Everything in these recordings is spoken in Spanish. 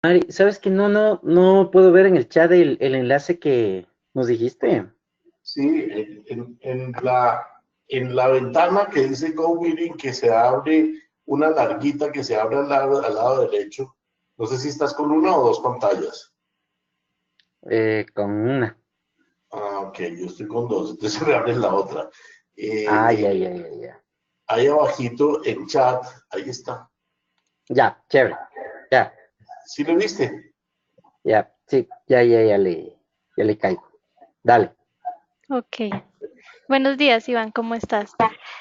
Mari, ¿sabes que no puedo ver en el chat el enlace que nos dijiste? Sí, en la ventana que dice Go Meeting, que se abre una larguita que se abre al lado derecho. No sé si estás con una o dos pantallas. Con una. Ah, ok, yo estoy con dos, entonces se me abre la otra. Ah, Eh, ya, eh, ya, ya, ya. Ahí abajito en chat, ahí está. Ya, chévere. Ya, ¿Sí lo viste? ya, sí, ya le caigo. Dale. Ok. Buenos días, Iván, ¿cómo estás?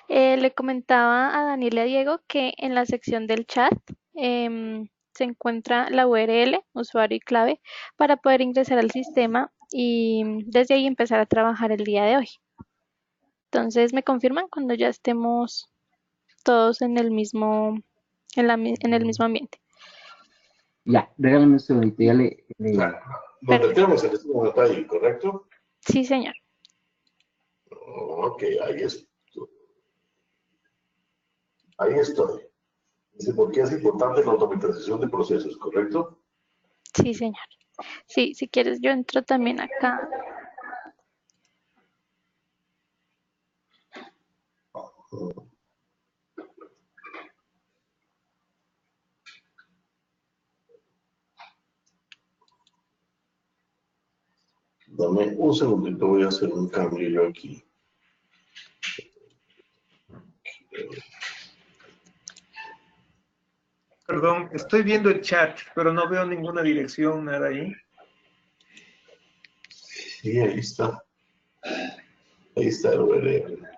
Le comentaba a Daniel y a Diego que en la sección del chat se encuentra la URL, usuario y clave, para poder ingresar al sistema y desde ahí empezar a trabajar el día de hoy. Entonces, me confirman cuando ya estemos todos en el mismo, en el mismo ambiente. Ya, regálame un segundito, O sea, nos Perfecto. metemos en este momento ahí, ¿correcto? Sí, señor. Ok, ahí estoy. Dice, ¿por qué es importante la automatización de procesos, correcto? Sí, señor. Sí, si quieres, yo entro también acá. Dame un segundito, voy a hacer un cambio yo aquí. Perdón, estoy viendo el chat, pero no veo ninguna dirección, nada ahí. Sí, ahí está. Ahí está el URL.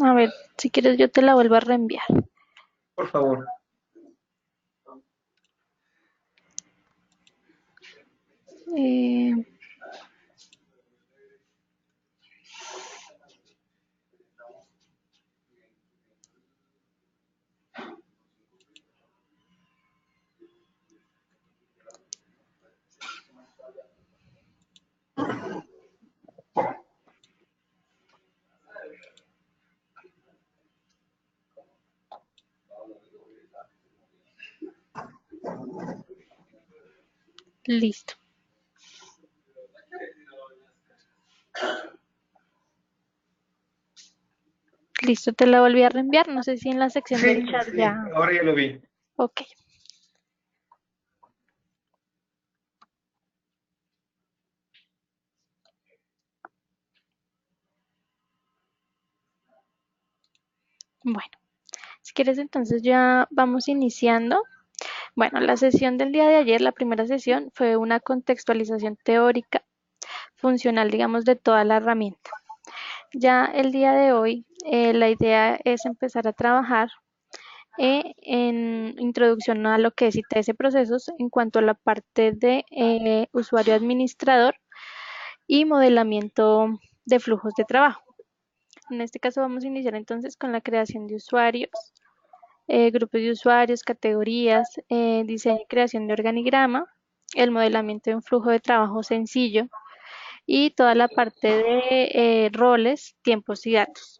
A ver, si quieres, yo te la vuelvo a reenviar. Por favor. Eh, Listo. Listo, te la volví a reenviar. No sé si en la sección del Sí, chat sí, ya. ahora ya lo vi. Ok. Bueno, si quieres entonces ya vamos iniciando. Bueno, la sesión del día de ayer, la primera sesión, fue una contextualización teórica, funcional, digamos, de toda la herramienta. Ya el día de hoy, la idea es empezar a trabajar en introducción a lo que es ITS procesos en cuanto a la parte de usuario administrador y modelamiento de flujos de trabajo. En este caso vamos a iniciar entonces con la creación de usuarios, grupos de usuarios, categorías, diseño y creación de organigrama, el modelamiento de un flujo de trabajo sencillo y toda la parte de roles, tiempos y datos.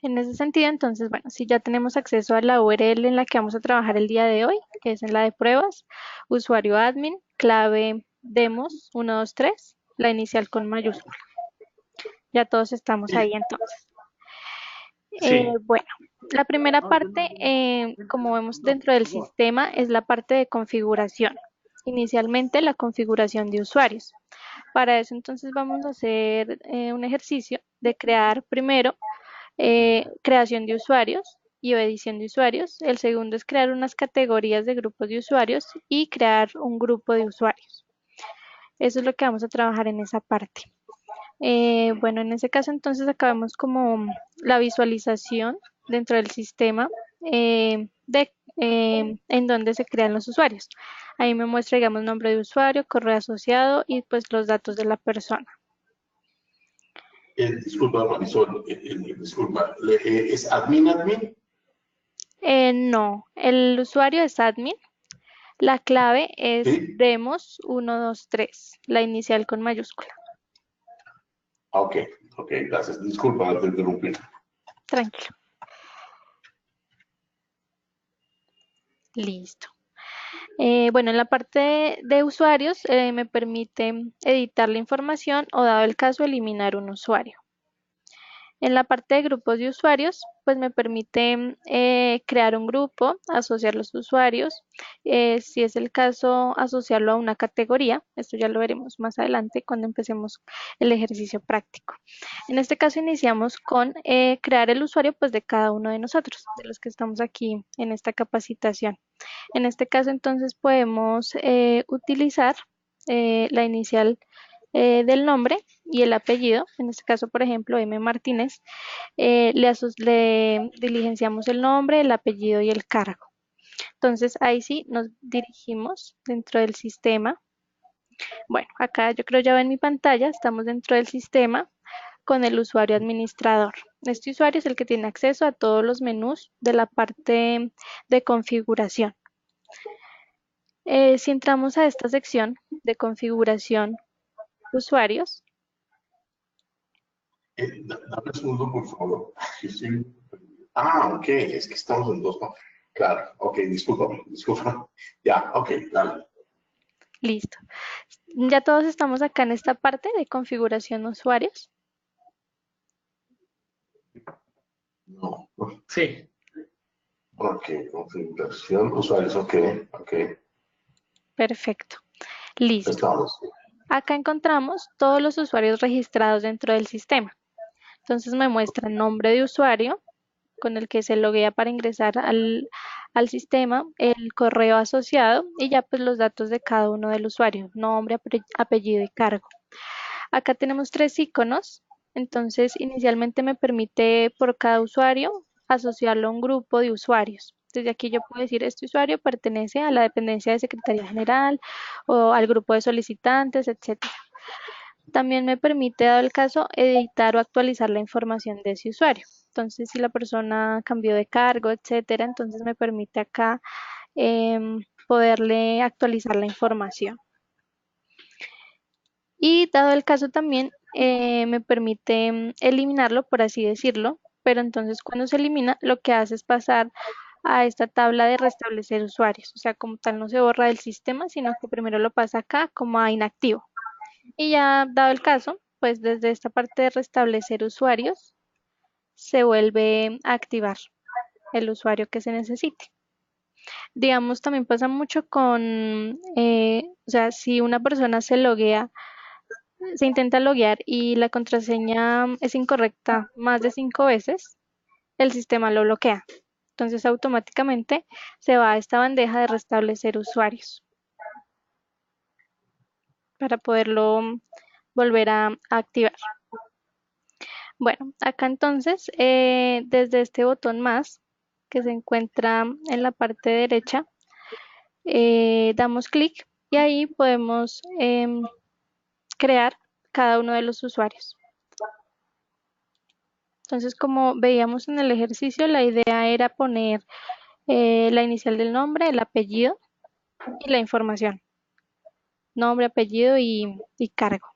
En ese sentido, entonces, bueno, si ya tenemos acceso a la URL en la que vamos a trabajar el día de hoy, que es en la de pruebas, usuario admin, clave demos 123, la inicial con mayúscula. Ya todos estamos ahí entonces. Sí. Bueno, la primera parte, como vemos dentro del sistema, es la parte de configuración. Inicialmente la configuración de usuarios. Para eso entonces vamos a hacer un ejercicio de crear primero creación de usuarios y edición de usuarios. El segundo es crear unas categorías de grupos de usuarios y crear un grupo de usuarios. Eso es lo que vamos a trabajar en esa parte. Bueno, en ese caso entonces acabamos como la visualización dentro del sistema en donde se crean los usuarios. Ahí me muestra, digamos, nombre de usuario, correo asociado y pues los datos de la persona. Disculpa, Marisol, disculpa, ¿es admin? No, el usuario es admin. La clave es Sí. demos 123, la inicial con mayúscula. Ok, ok, gracias. Disculpa, te interrumpí. Tranquilo. Listo. Bueno, en la parte de usuarios me permite editar la información o, dado el caso, eliminar un usuario. En la parte de grupos de usuarios, pues me permite crear un grupo, asociar los usuarios, si es el caso, asociarlo a una categoría. Esto ya lo veremos más adelante cuando empecemos el ejercicio práctico. En este caso iniciamos con crear el usuario pues de cada uno de nosotros, de los que estamos aquí en esta capacitación. En este caso entonces podemos utilizar la inicial del nombre y el apellido, en este caso por ejemplo M. Martínez, le diligenciamos el nombre, el apellido y el cargo. Entonces ahí sí nos dirigimos dentro del sistema. Bueno, acá yo creo ya ven mi pantalla, estamos dentro del sistema con el usuario administrador. Este usuario es el que tiene acceso a todos los menús de la parte de configuración. Si entramos a esta sección de configuración usuarios, Dame un segundo, por favor. Sí, sí. Ah, ok, es que estamos en dos, ¿no? Claro, ok, discúlpame. Ya, ok, dale. listo. Ya todos estamos acá en esta parte de configuración usuarios. No. Sí. Ok, configuración, usuarios, ok. Perfecto. Listo. Estamos. Acá encontramos todos los usuarios registrados dentro del sistema. Entonces me muestra el nombre de usuario con el que se loguea para ingresar al sistema, el correo asociado y ya pues los datos de cada uno del usuario, nombre, apellido y cargo. Acá tenemos 3 iconos, entonces inicialmente me permite por cada usuario asociarlo a un grupo de usuarios. Desde aquí yo puedo decir, este usuario pertenece a la dependencia de Secretaría General o al grupo de solicitantes, etc. También me permite, dado el caso, editar o actualizar la información de ese usuario. Entonces, si la persona cambió de cargo, etcétera, entonces me permite acá poderle actualizar la información. Y dado el caso también me permite eliminarlo, por así decirlo, pero entonces cuando se elimina lo que hace es pasar a esta tabla de restablecer usuarios, o sea, como tal no se borra del sistema, sino que primero lo pasa acá como a inactivo. Y ya dado el caso, pues desde esta parte de restablecer usuarios se vuelve a activar el usuario que se necesite. Digamos, también pasa mucho con, o sea, si una persona se loguea, se intenta loguear y la contraseña es incorrecta más de 5 veces, el sistema lo bloquea. Entonces automáticamente se va a esta bandeja de restablecer usuarios para poderlo volver a activar. Bueno, acá entonces, desde este botón más que se encuentra en la parte derecha, damos clic y ahí podemos crear cada uno de los usuarios. Entonces, como veíamos en el ejercicio, la idea era poner la inicial del nombre, el apellido y la información. Nombre, apellido y cargo.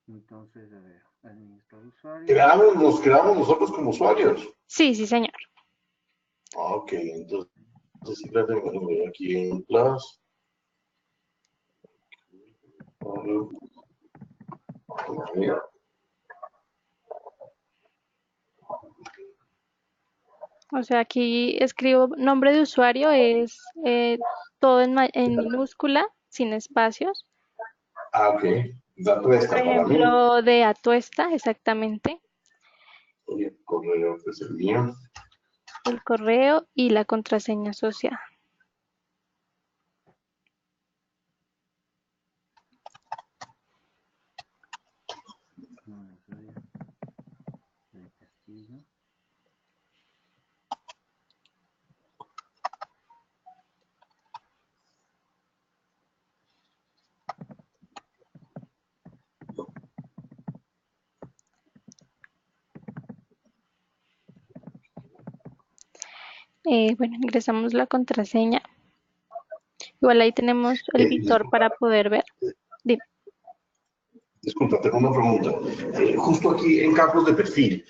Entonces, a ver, administrar usuario. Nos creamos nosotros como usuarios. Sí, sí, señor. Ok, entonces simplemente voy aquí en Plus. O sea, aquí escribo nombre de usuario, es todo en minúscula, sin espacios. Ah, ok. Dato Por esta para mí. ejemplo, de Atuesta, exactamente. Y el correo que es el mío. El correo y la contraseña asociada. No, usuario de Castillo. Bueno, ingresamos la contraseña. Igual ahí tenemos el visor para poder ver. Dime. Disculpa, tengo una pregunta. Justo aquí en campos de perfil,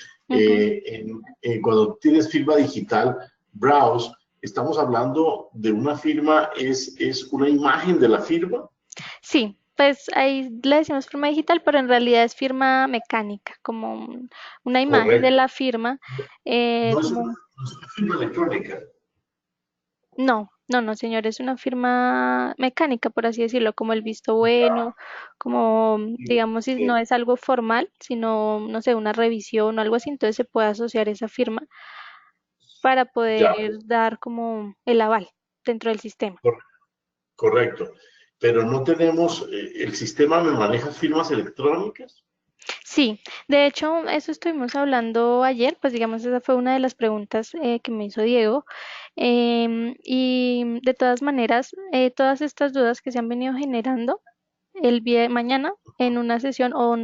cuando tienes firma digital, Browse estamos hablando de una firma, es una imagen de la firma. Sí, pues ahí le decimos firma digital, pero en realidad es firma mecánica, como una imagen de Correcto. la firma, No es una, como no es una firma electrónica. no, no, no, señor, es una firma mecánica, por así decirlo, como el visto bueno, como, digamos, si no es algo formal, sino, no sé, una revisión o algo así, entonces se puede asociar esa firma para Ya, poder dar como el aval dentro del sistema. cor- correcto. Pero no tenemos, el sistema me maneja firmas electrónicas. Sí, de hecho, eso estuvimos hablando ayer, pues digamos, esa fue una de las preguntas que me hizo Diego. Y de todas maneras, todas estas dudas que se han venido generando el día de mañana en una sesión o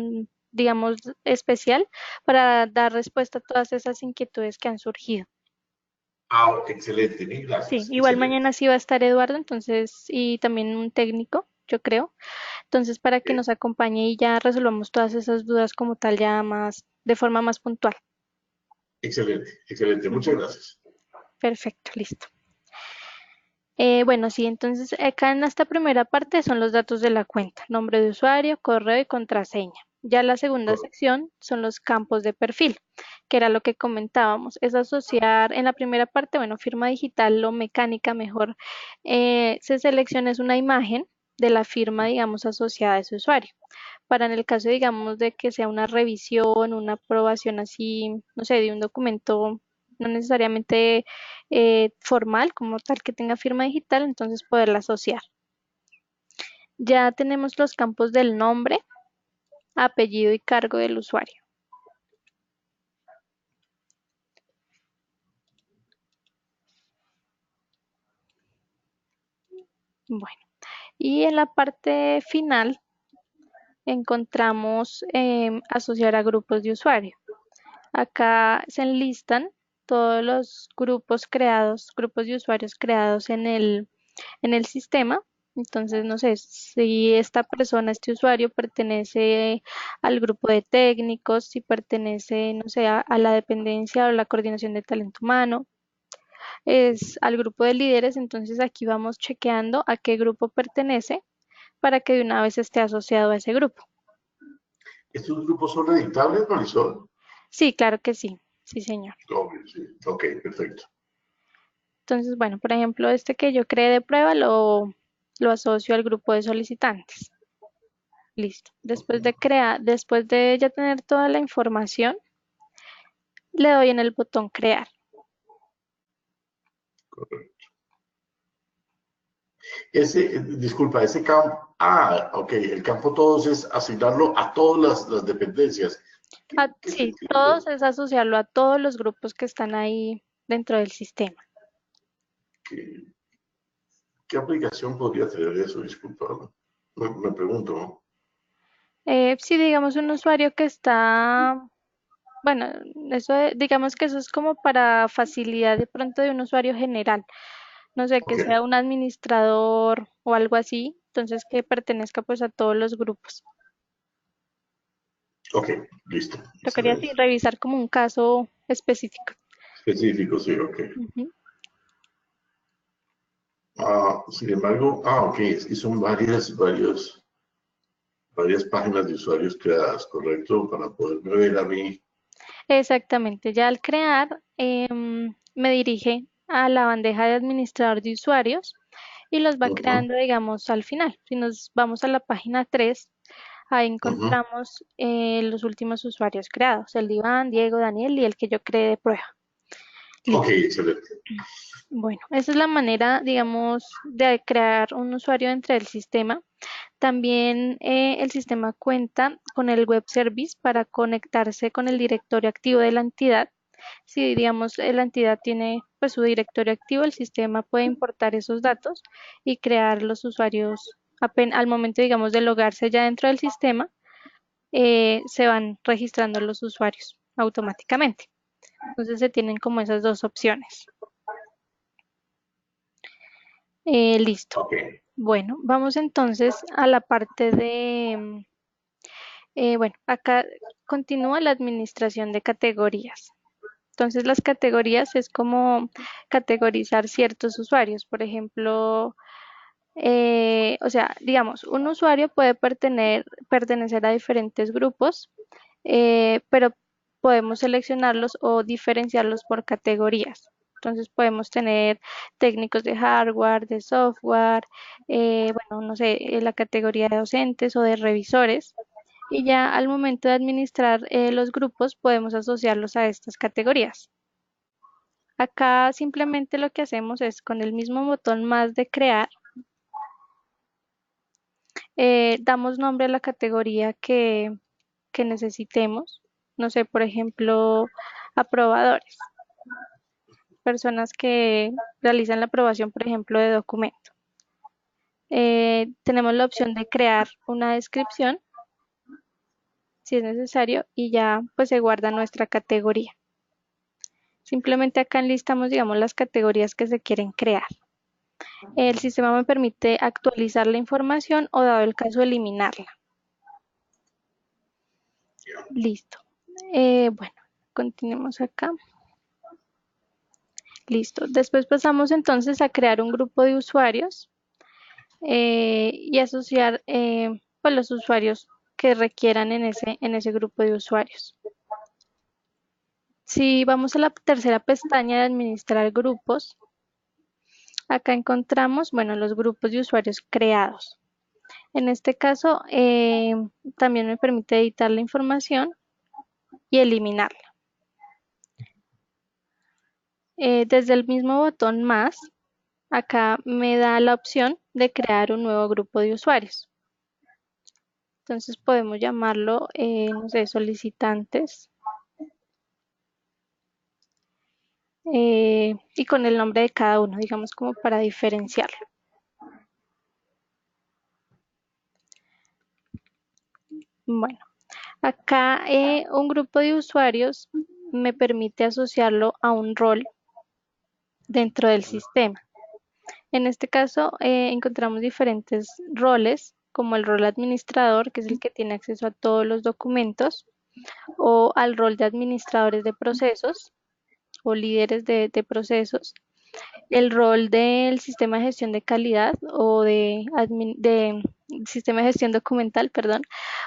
digamos, especial para dar respuesta a todas esas inquietudes que han surgido. Ah, excelente, mil Sí, gracias, igual excelente. mañana sí va a estar Eduardo, entonces, y también un técnico, yo creo. Entonces, para que nos acompañe y ya resolvamos todas esas dudas como tal, ya más, de forma más puntual. Excelente, excelente, muchas Ujú. gracias. Perfecto, listo. Bueno, sí, entonces acá en esta primera parte son los datos de la cuenta, nombre de usuario, correo y contraseña. Ya la segunda Cor- sección son los campos de perfil, que era lo que comentábamos, es asociar en la primera parte, bueno, firma digital o mecánica mejor, se selecciona es una imagen de la firma, digamos, asociada a ese usuario. Para en el caso, digamos, de que sea una revisión, una aprobación así, no sé, de un documento no necesariamente formal como tal que tenga firma digital, entonces poderla asociar. Ya tenemos los campos del nombre, apellido y cargo del usuario. Bueno, y en la parte final encontramos asociar a grupos de usuario. Acá se enlistan todos los grupos creados, grupos de usuarios creados en el sistema. Entonces, no sé si esta persona, este usuario pertenece al grupo de técnicos, si pertenece, no sé, a la dependencia o la coordinación de talento humano, es al grupo de líderes. Entonces, aquí vamos chequeando a qué grupo pertenece para que de una vez esté asociado a ese grupo. ¿Estos grupos son editables, Marisol? Sí, claro que sí. Sí, señor. Obvio, sí. Ok, perfecto. Entonces, bueno, por ejemplo, este que yo creé de prueba lo asocio al grupo de solicitantes. Listo. Después de ya tener toda la información, le doy en el botón crear. Correcto. Disculpa, ese campo, ok, el campo todos es asignarlo a todas las dependencias. ¿Qué Sí, sentido todos es asociarlo a todos los grupos que están ahí dentro del sistema. qué- qué aplicación podría tener eso? Disculpa, ¿no? Me pregunto, ¿no? Si digamos un usuario que está, bueno, digamos que eso es como para facilidad de pronto de un usuario general. No sé, que Ok, sea un administrador o algo así, entonces que pertenezca pues a todos los grupos. ok, listo, Tocaría así excelente. revisar como un caso específico. Específico, sí, ok. Ujú. Sin embargo, ok, es que son varias páginas de usuarios creadas, ¿correcto? Para poderme ver a mí. Exactamente, ya al crear me dirige a la bandeja de administrador de usuarios y los va Ujú, creando, digamos, al final. Si nos vamos a la página 3, ahí ujú. encontramos los últimos usuarios creados, el de Iván, Diego, Daniel y el que yo creé de prueba. Ok, Listo. excelente. Bueno, esa es la manera, digamos, de crear un usuario dentro del sistema. También el sistema cuenta con el web service para conectarse con el directorio activo de la entidad. Si, digamos, la entidad tiene pues su directorio activo, el sistema puede importar esos datos y crear los usuarios al momento, digamos, de logarse ya dentro del sistema, se van registrando los usuarios automáticamente. Entonces se tienen como esas dos opciones. Listo. Ok. Bueno, vamos entonces a la parte de, bueno, acá continúa la administración de categorías. Entonces las categorías es como categorizar ciertos usuarios. Por ejemplo, o sea, digamos, un usuario puede pertenecer a diferentes grupos, pero podemos seleccionarlos o diferenciarlos por categorías. Entonces podemos tener técnicos de hardware, de software, bueno, no sé, la categoría de docentes o de revisores. Y ya al momento de administrar los grupos podemos asociarlos a estas categorías. Acá simplemente lo que hacemos es con el mismo botón más de crear, damos nombre a la categoría que necesitemos. No sé, por ejemplo, aprobadores, personas que realizan la aprobación, por ejemplo, de documento. Tenemos la opción de crear una descripción, si es necesario, y ya pues se guarda nuestra categoría. Simplemente acá enlistamos, digamos, las categorías que se quieren crear. El sistema me permite actualizar la información o, dado el caso, eliminarla. Listo. Bueno, continuemos acá. Listo. Después pasamos entonces a crear un grupo de usuarios y asociar pues, los usuarios que requieran en ese grupo de usuarios. Si vamos a la tercera pestaña de administrar grupos, acá encontramos, bueno, los grupos de usuarios creados. En este caso, también me permite editar la información y eliminarla. Desde el mismo botón más, acá me da la opción de crear un nuevo grupo de usuarios. Entonces podemos llamarlo, no sé, solicitantes. Y con el nombre de cada uno, digamos, como para diferenciarlo. Bueno, acá un grupo de usuarios me permite asociarlo a un rol dentro del sistema. En este caso encontramos diferentes roles, como el rol administrador, que es el que tiene acceso a todos los documentos, o al rol de administradores de procesos o líderes de procesos, el rol del sistema de gestión de calidad o de sistema de gestión documental, perdón,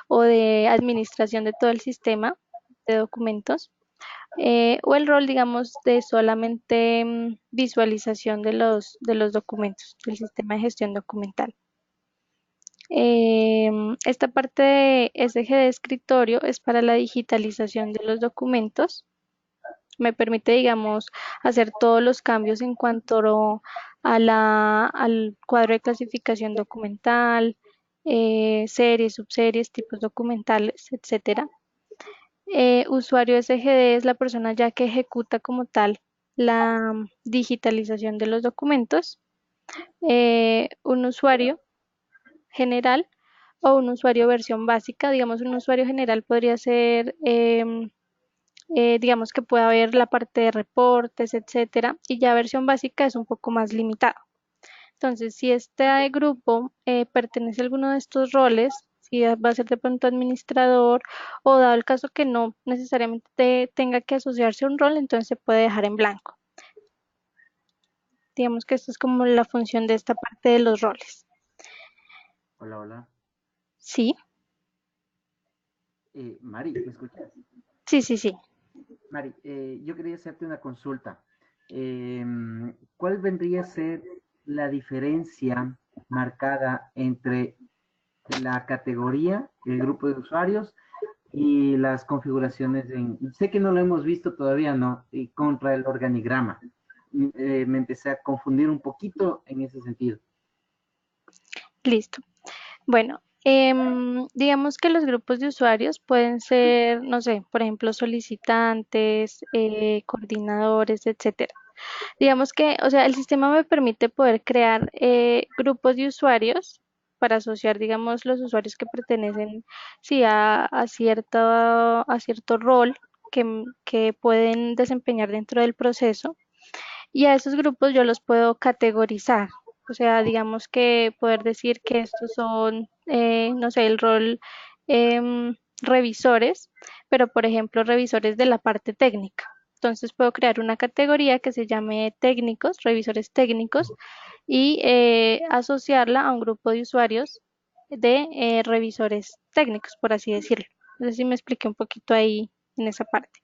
o de administración de todo el sistema de documentos, o el rol, digamos, de solamente visualización de los documentos del sistema de gestión documental. Esta parte de SG de escritorio es para la digitalización de los documentos. Me permite, digamos, hacer todos los cambios en cuanto al cuadro de clasificación documental, series, subseries, tipos documentales, etcétera. Usuario SGD es la persona ya que ejecuta como tal la digitalización de los documentos. Un usuario general o un usuario versión básica. Digamos, un usuario general podría ser, digamos que pueda ver la parte de reportes, etcétera, y ya versión básica es un poco más limitado. Entonces, si este grupo pertenece a alguno de estos roles, si va a ser de pronto administrador o dado el caso que no necesariamente tenga que asociarse a un rol, entonces se puede dejar en blanco. Digamos que esto es como la función de esta parte de los roles. Hola, hola. Sí, Mari, ¿me escuchas? sí, sí, sí. Mari, yo quería hacerte una consulta. ¿Cuál vendría a ser la diferencia marcada entre la categoría, el grupo de usuarios y las configuraciones sé que no lo hemos visto todavía, ¿no? Y contra el organigrama. Me empecé a confundir un poquito en ese sentido. Listo. Bueno, digamos que los grupos de usuarios pueden ser, no sé, por ejemplo, solicitantes, coordinadores, etcétera. Digamos que, o sea, el sistema me permite poder crear grupos de usuarios para asociar, digamos, los usuarios que pertenecen, sí, a cierto rol que pueden desempeñar dentro del proceso. Y a esos grupos yo los puedo categorizar. O sea, digamos que poder decir que estos son, no sé, el rol revisores, pero por ejemplo, revisores de la parte técnica. Entonces puedo crear una categoría que se llame técnicos, revisores técnicos, y asociarla a un grupo de usuarios de revisores técnicos, por así decirlo. No sé si me expliqué un poquito ahí en esa parte.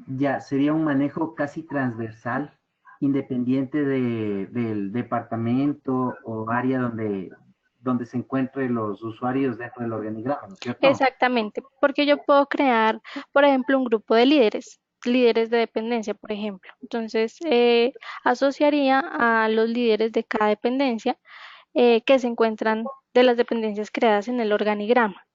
Ya sería un manejo casi transversal, independiente del departamento o área donde se encuentren los usuarios dentro del organigrama, ¿no es cierto? Exactamente, porque yo puedo crear, por ejemplo, un grupo de líderes, líderes de dependencia, por ejemplo. Entonces, asociaría a los líderes de cada dependencia que se encuentran de las dependencias creadas en el organigrama.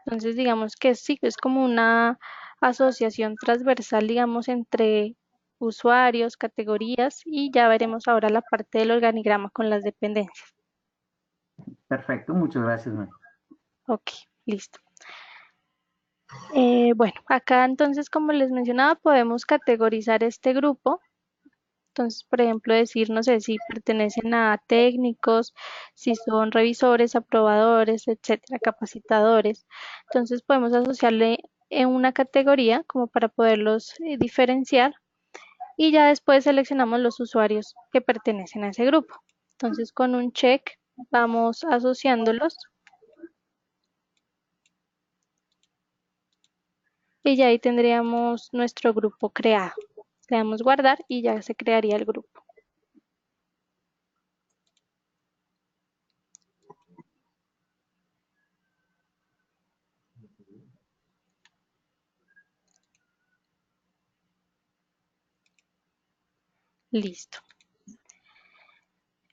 Entonces, digamos que sí, es como una asociación transversal, digamos, entre usuarios, categorías y ya veremos ahora la parte del organigrama con las dependencias. Perfecto, muchas gracias, Mari. Ok, listo. Bueno, acá entonces, como les mencionaba, podemos categorizar este grupo. Entonces, por ejemplo, decir, no sé, si pertenecen a técnicos, si son revisores, aprobadores, etcétera, capacitadores. Entonces, podemos asociarle en una categoría como para poderlos diferenciar y ya después seleccionamos los usuarios que pertenecen a ese grupo. Entonces, con un check vamos asociándolos y ya ahí tendríamos nuestro grupo creado. Le damos guardar y ya se crearía el grupo. Listo.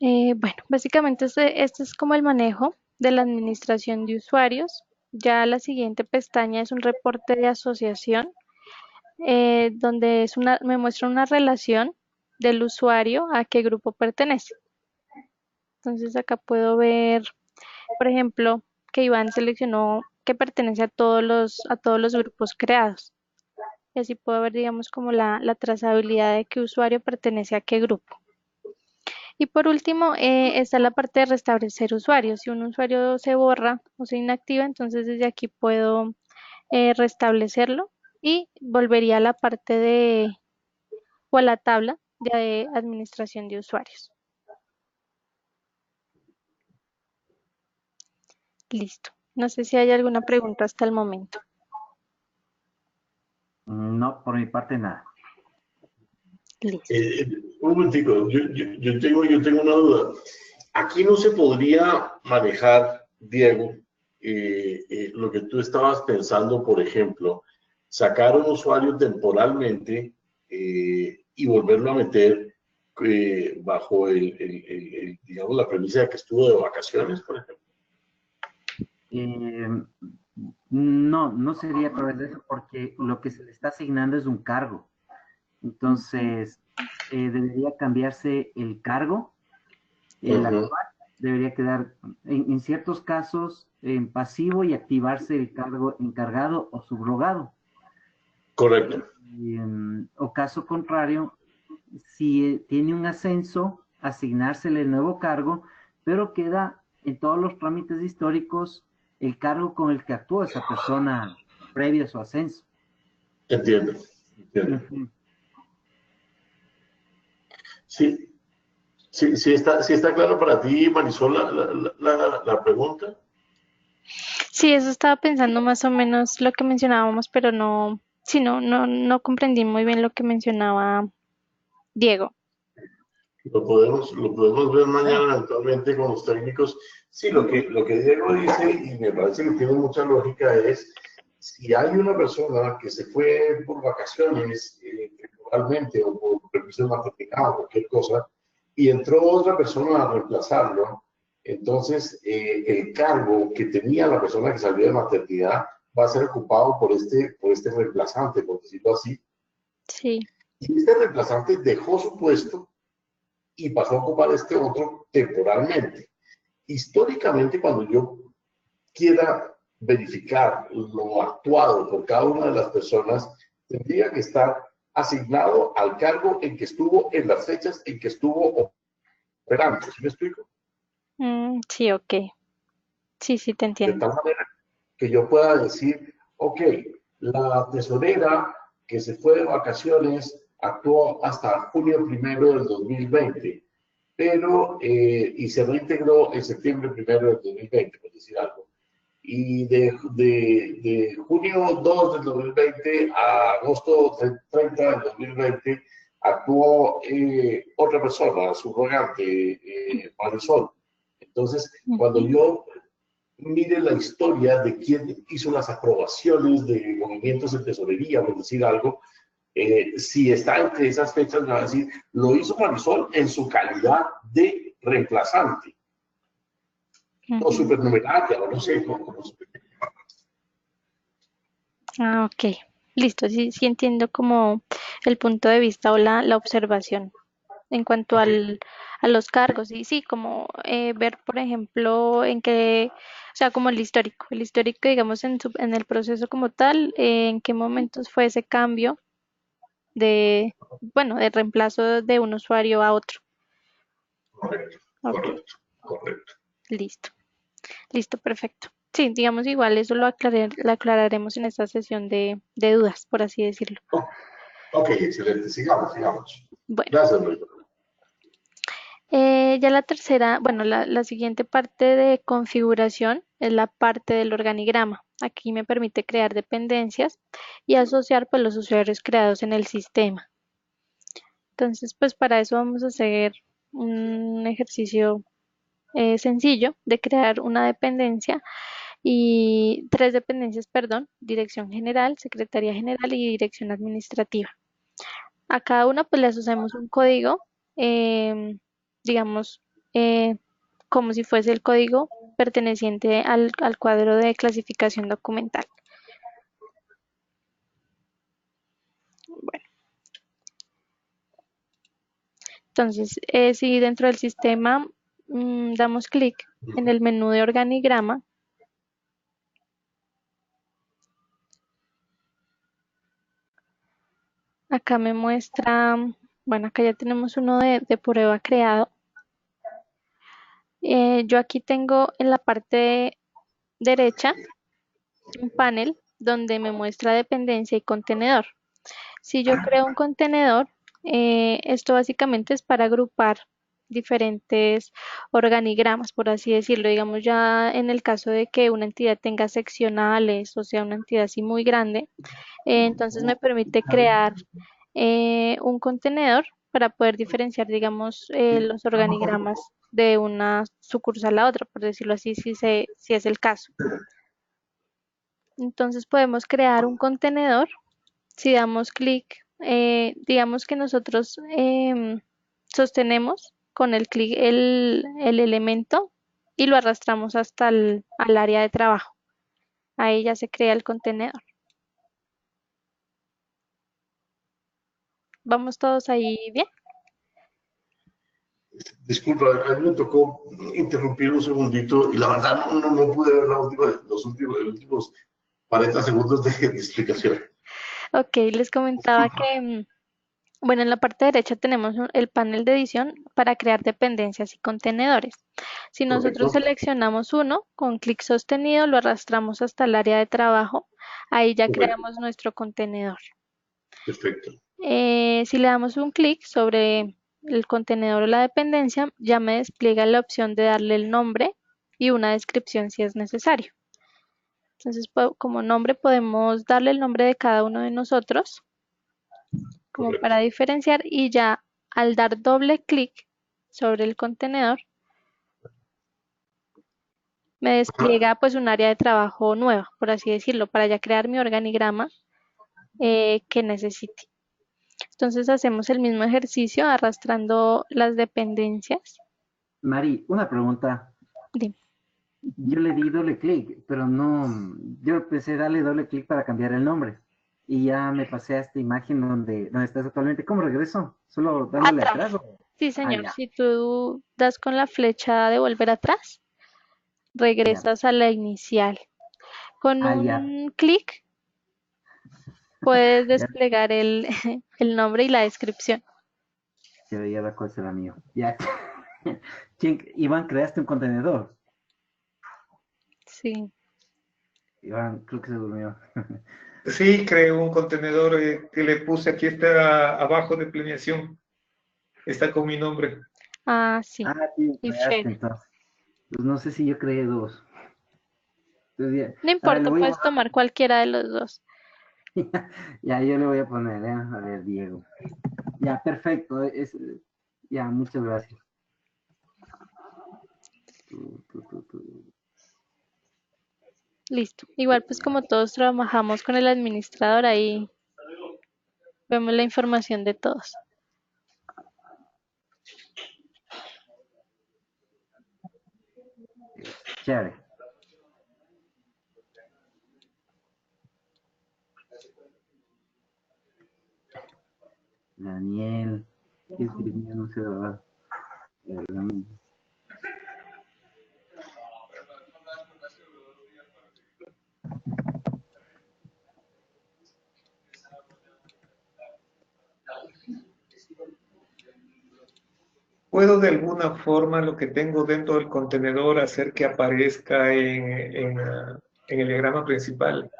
Bueno, básicamente este es como el manejo de la administración de usuarios. Ya la siguiente pestaña es un reporte de asociación, donde me muestra una relación del usuario a qué grupo pertenece. Entonces acá puedo ver, por ejemplo, que Iván seleccionó que pertenece a todos los grupos creados. Y así puedo ver, digamos, como la trazabilidad de qué usuario pertenece a qué grupo. Y por último, está la parte de restablecer usuarios. Si un usuario se borra o se inactiva, entonces desde aquí puedo restablecerlo y volvería a la parte de o a la tabla de administración de usuarios. Listo. No sé si hay alguna pregunta hasta el momento. No, por mi parte nada. Listo. Un momentico, yo tengo una duda. Aquí no se podría manejar, Diego, lo que tú estabas pensando, por ejemplo, sacar un usuario temporalmente y volverlo a meter bajo digamos, la premisa de que estuvo de vacaciones, por ejemplo. Eh, no, no sería a través de eso porque lo que se le está asignando es un cargo. Entonces, debería cambiarse el cargo, el Ujú. actual, debería quedar en ciertos casos en pasivo y activarse el cargo encargado o subrogado. Correcto. O caso contrario, si tiene un ascenso, asignársele el nuevo cargo, pero queda en todos los trámites históricos el cargo con el que actuó esa persona previo a su ascenso. Entiendo, entiendo. Ujú. Sí, sí está claro para ti, Marisol, la pregunta. Sí, eso estaba pensando más o menos lo que mencionábamos, pero no, sí, no comprendí muy bien lo que mencionaba Diego. Lo podemos ver mañana eventualmente con los técnicos. Sí, lo que Diego dice, y me parece que tiene mucha lógica, es si hay una persona que se fue por vacaciones, temporalmente, o por permiso de maternidad o cualquier cosa, y entró otra persona a reemplazarlo, entonces el cargo que tenía la persona que salió de maternidad va a ser ocupado por este reemplazante, por decirlo así. Sí, Y este reemplazante dejó su puesto y pasó a ocupar este otro temporalmente. Históricamente, cuando yo quiera verificar lo actuado por cada una de las personas, tendría que estar asignado al cargo en que estuvo en las fechas en que estuvo operando. ¿Sí me explico? Sí, ok. Sí, te De entiendo. tal manera que yo pueda decir, ok, la tesorera que se fue de vacaciones actuó hasta junio 1 del 2020, pero y se reintegró en septiembre 1 del 2020, por decir algo. Y de junio 2 del 2020 a agosto 30 del 2020 actuó otra persona, subrogante, Marisol. Entonces, cuando yo mire la historia de quién hizo las aprobaciones de movimientos en tesorería, por decir algo, si está entre esas fechas, me va a decir, lo hizo Marisol en su calidad de reemplazante, o supernumeraria, o no sé cómo se... Ah, ok. Listo, sí, sí entiendo como el punto de vista o la observación en cuanto Okay. a los cargos. Y sí, como ver, por ejemplo, en qué, o sea, como el histórico, digamos, en el proceso como tal, en qué momentos fue ese cambio de, bueno, de reemplazo de un usuario a otro. Correcto, Ok, correcto, correcto. listo, listo, perfecto. Sí, digamos igual, eso lo aclararemos en esta sesión de dudas, por así decirlo. Oh, ok, excelente. Sigamos, sigamos. Bueno, Gracias, Luis. ya la tercera, bueno, la siguiente parte de configuración es la parte del organigrama. Aquí me permite crear dependencias y asociar pues los usuarios creados en el sistema. Entonces, pues para eso vamos a hacer un ejercicio sencillo de crear una dependencia y tres dependencias, perdón, dirección general, secretaría general y dirección administrativa. A cada una pues le asociamos un código, digamos, eh, como si fuese el código perteneciente al cuadro de clasificación documental. Bueno, entonces, si dentro del sistema damos clic en el menú de organigrama, acá me muestra, bueno, acá ya tenemos uno de prueba creado. Yo aquí tengo en la parte derecha un panel donde me muestra dependencia y contenedor. Si yo creo un contenedor, esto básicamente es para agrupar diferentes organigramas, por así decirlo. Digamos ya en el caso de que una entidad tenga seccionales, o sea, una entidad así muy grande, entonces me permite crear un contenedor para poder diferenciar, digamos, los organigramas de una sucursal a otra, por decirlo así, si es el caso. Entonces podemos crear un contenedor si damos clic, digamos que nosotros sostenemos con el clic el elemento y lo arrastramos hasta al área de trabajo. Ahí ya se crea el contenedor. ¿Vamos todos ahí bien? Disculpa, a mí me tocó interrumpir un segundito y la verdad no pude ver los últimos 40 segundos de explicación. Ok, les comentaba que, bueno, en la parte derecha tenemos el panel de edición para crear dependencias y contenedores. Si nosotros Correcto, seleccionamos uno, con clic sostenido lo arrastramos hasta el área de trabajo, ahí ya correcto, creamos nuestro contenedor. perfecto. Si le damos un clic sobre el contenedor o la dependencia, ya me despliega la opción de darle el nombre y una descripción si es necesario. Entonces, como nombre podemos darle el nombre de cada uno de nosotros, como Correcto. para diferenciar, y ya al dar doble clic sobre el contenedor, me despliega pues un área de trabajo nueva, por así decirlo, para ya crear mi organigrama que necesite. Entonces hacemos el mismo ejercicio arrastrando las dependencias. Mari, una pregunta. Dime. Yo le di doble clic, pero no, yo empecé a darle doble clic para cambiar el nombre. Y ya me pasé a esta imagen donde estás actualmente. ¿Cómo regreso? ¿Solo dándole Atrás. atrás? Sí, Ah, señor. ya, Si tú das con la flecha de volver atrás, ya, regresas a la inicial. Con ah, ya, un clic puedes ya, desplegar el nombre y la descripción. se veía la cosa era mío. Ya. Iván, creaste un contenedor. Sí. Iván, creo que se durmió. Sí, creé un contenedor que le puse, aquí está abajo de planeación, está con mi nombre. Ah, sí. Ah, sí, Y creaste share. entonces. Pues no sé si yo creé dos. Entonces, No a ver, le importa, voy a puedes tomar cualquiera de los dos. ya, yo le voy a poner, ¿eh? A ver, Diego. Ya, perfecto. Ya, muchas gracias. Tu. Listo. Igual pues como todos trabajamos con el administrador, ahí vemos la información de todos. Chévere. Daniel, ¿qué escribió? No sé, ¿verdad? ¿Puedo de alguna forma lo que tengo dentro del contenedor hacer que aparezca en el diagrama principal?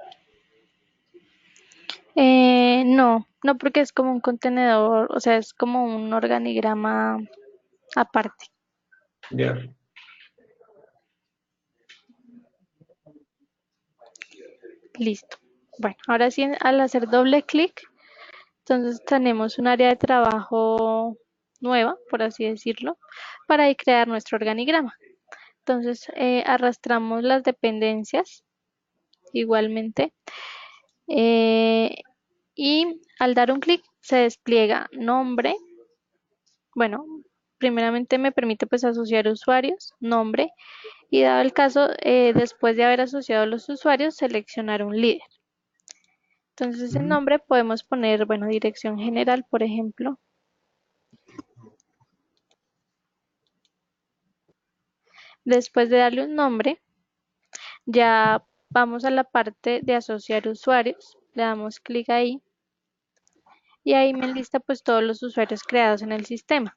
No, no porque es como un contenedor, o sea, es como un organigrama aparte. Ya. Listo. Bueno, ahora sí, al hacer doble clic, entonces tenemos un área de trabajo nueva, por así decirlo, para ahí crear nuestro organigrama. Entonces, arrastramos las dependencias igualmente y al dar un clic se despliega nombre. Bueno, primeramente me permite pues asociar usuarios, nombre y dado el caso, después de haber asociado los usuarios, seleccionar un líder. Entonces en Ujú. nombre podemos poner, bueno, dirección general, por ejemplo. Después de darle un nombre, ya vamos a la parte de asociar usuarios, le damos clic ahí y ahí me enlista pues todos los usuarios creados en el sistema.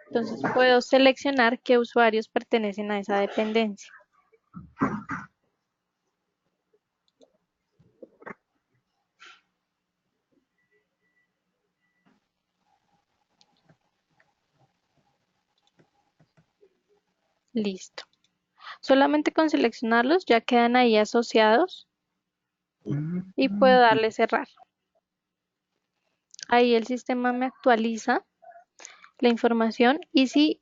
Entonces puedo seleccionar qué usuarios pertenecen a esa dependencia. Listo. Solamente con seleccionarlos ya quedan ahí asociados y puedo Ujú. darle cerrar. Ahí el sistema me actualiza la información y si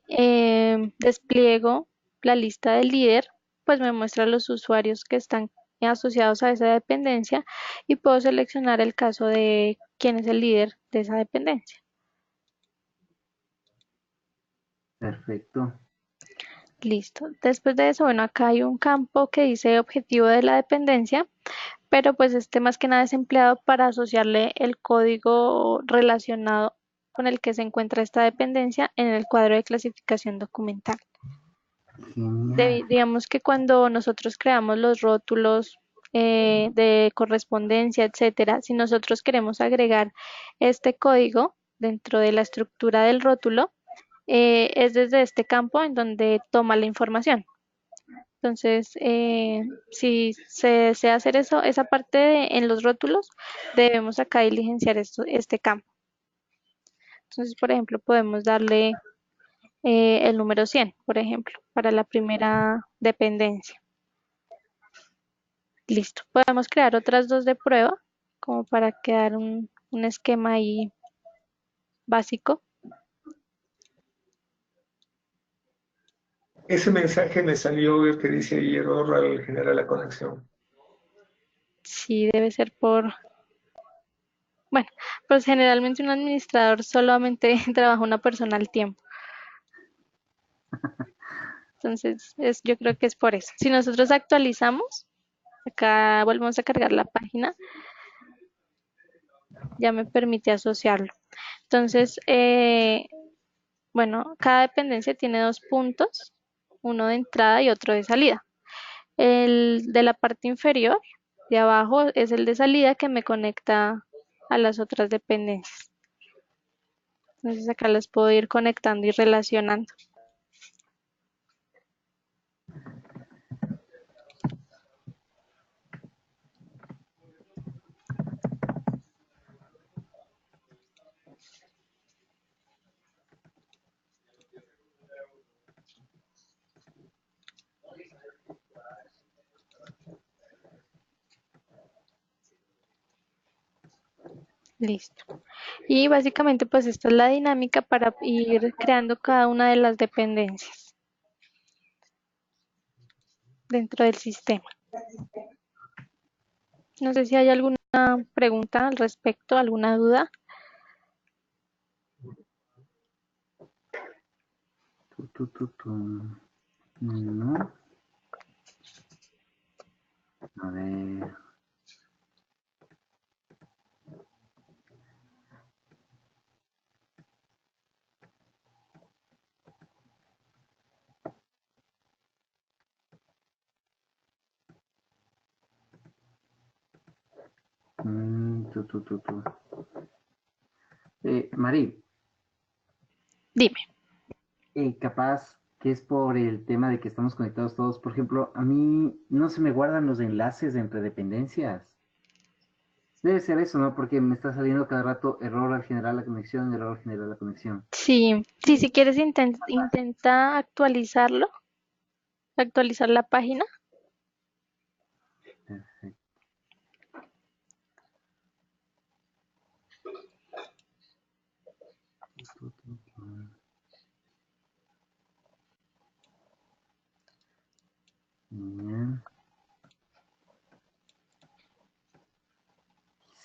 despliego la lista del líder, pues me muestra los usuarios que están asociados a esa dependencia y puedo seleccionar el caso de quién es el líder de esa dependencia. Perfecto. Listo. Después de eso, bueno, acá hay un campo que dice objetivo de la dependencia, pero pues este más que nada es empleado para asociarle el código relacionado con el que se encuentra esta dependencia en el cuadro de clasificación documental. Genial. Digamos que cuando nosotros creamos los rótulos de correspondencia, etcétera, si nosotros queremos agregar este código dentro de la estructura del rótulo, es desde este campo en donde toma la información. Entonces, si se desea hacer eso, esa parte en los rótulos, debemos acá diligenciar este campo. Entonces, por ejemplo, podemos darle el número 100, por ejemplo, para la primera dependencia. Listo. Podemos crear otras dos de prueba, como para quedar un esquema ahí básico. Ese mensaje me salió el que dice ahí error al generar la conexión. Sí, debe ser por... Bueno, pues generalmente un administrador solamente trabaja una persona al tiempo. Entonces, yo creo que es por eso. Si nosotros actualizamos, acá volvemos a cargar la página, ya me permite asociarlo. Entonces, bueno, cada dependencia tiene dos puntos, uno de entrada y otro de salida. El de la parte inferior, de abajo, es el de salida que me conecta a las otras dependencias. Entonces acá las puedo ir conectando y relacionando. Listo. Y básicamente pues esta es la dinámica para ir creando cada una de las dependencias dentro del sistema. No sé si hay alguna pregunta al respecto, alguna duda. No. A ver. Mari, Dime. capaz que es por el tema de que estamos conectados todos. Por ejemplo, a mí no se me guardan los enlaces entre dependencias. Debe ser eso, ¿no? Porque me está saliendo cada rato error al generar la conexión, error al generar la conexión. Sí, sí, si quieres intenta actualizarlo, actualizar la página. Perfecto. Bien.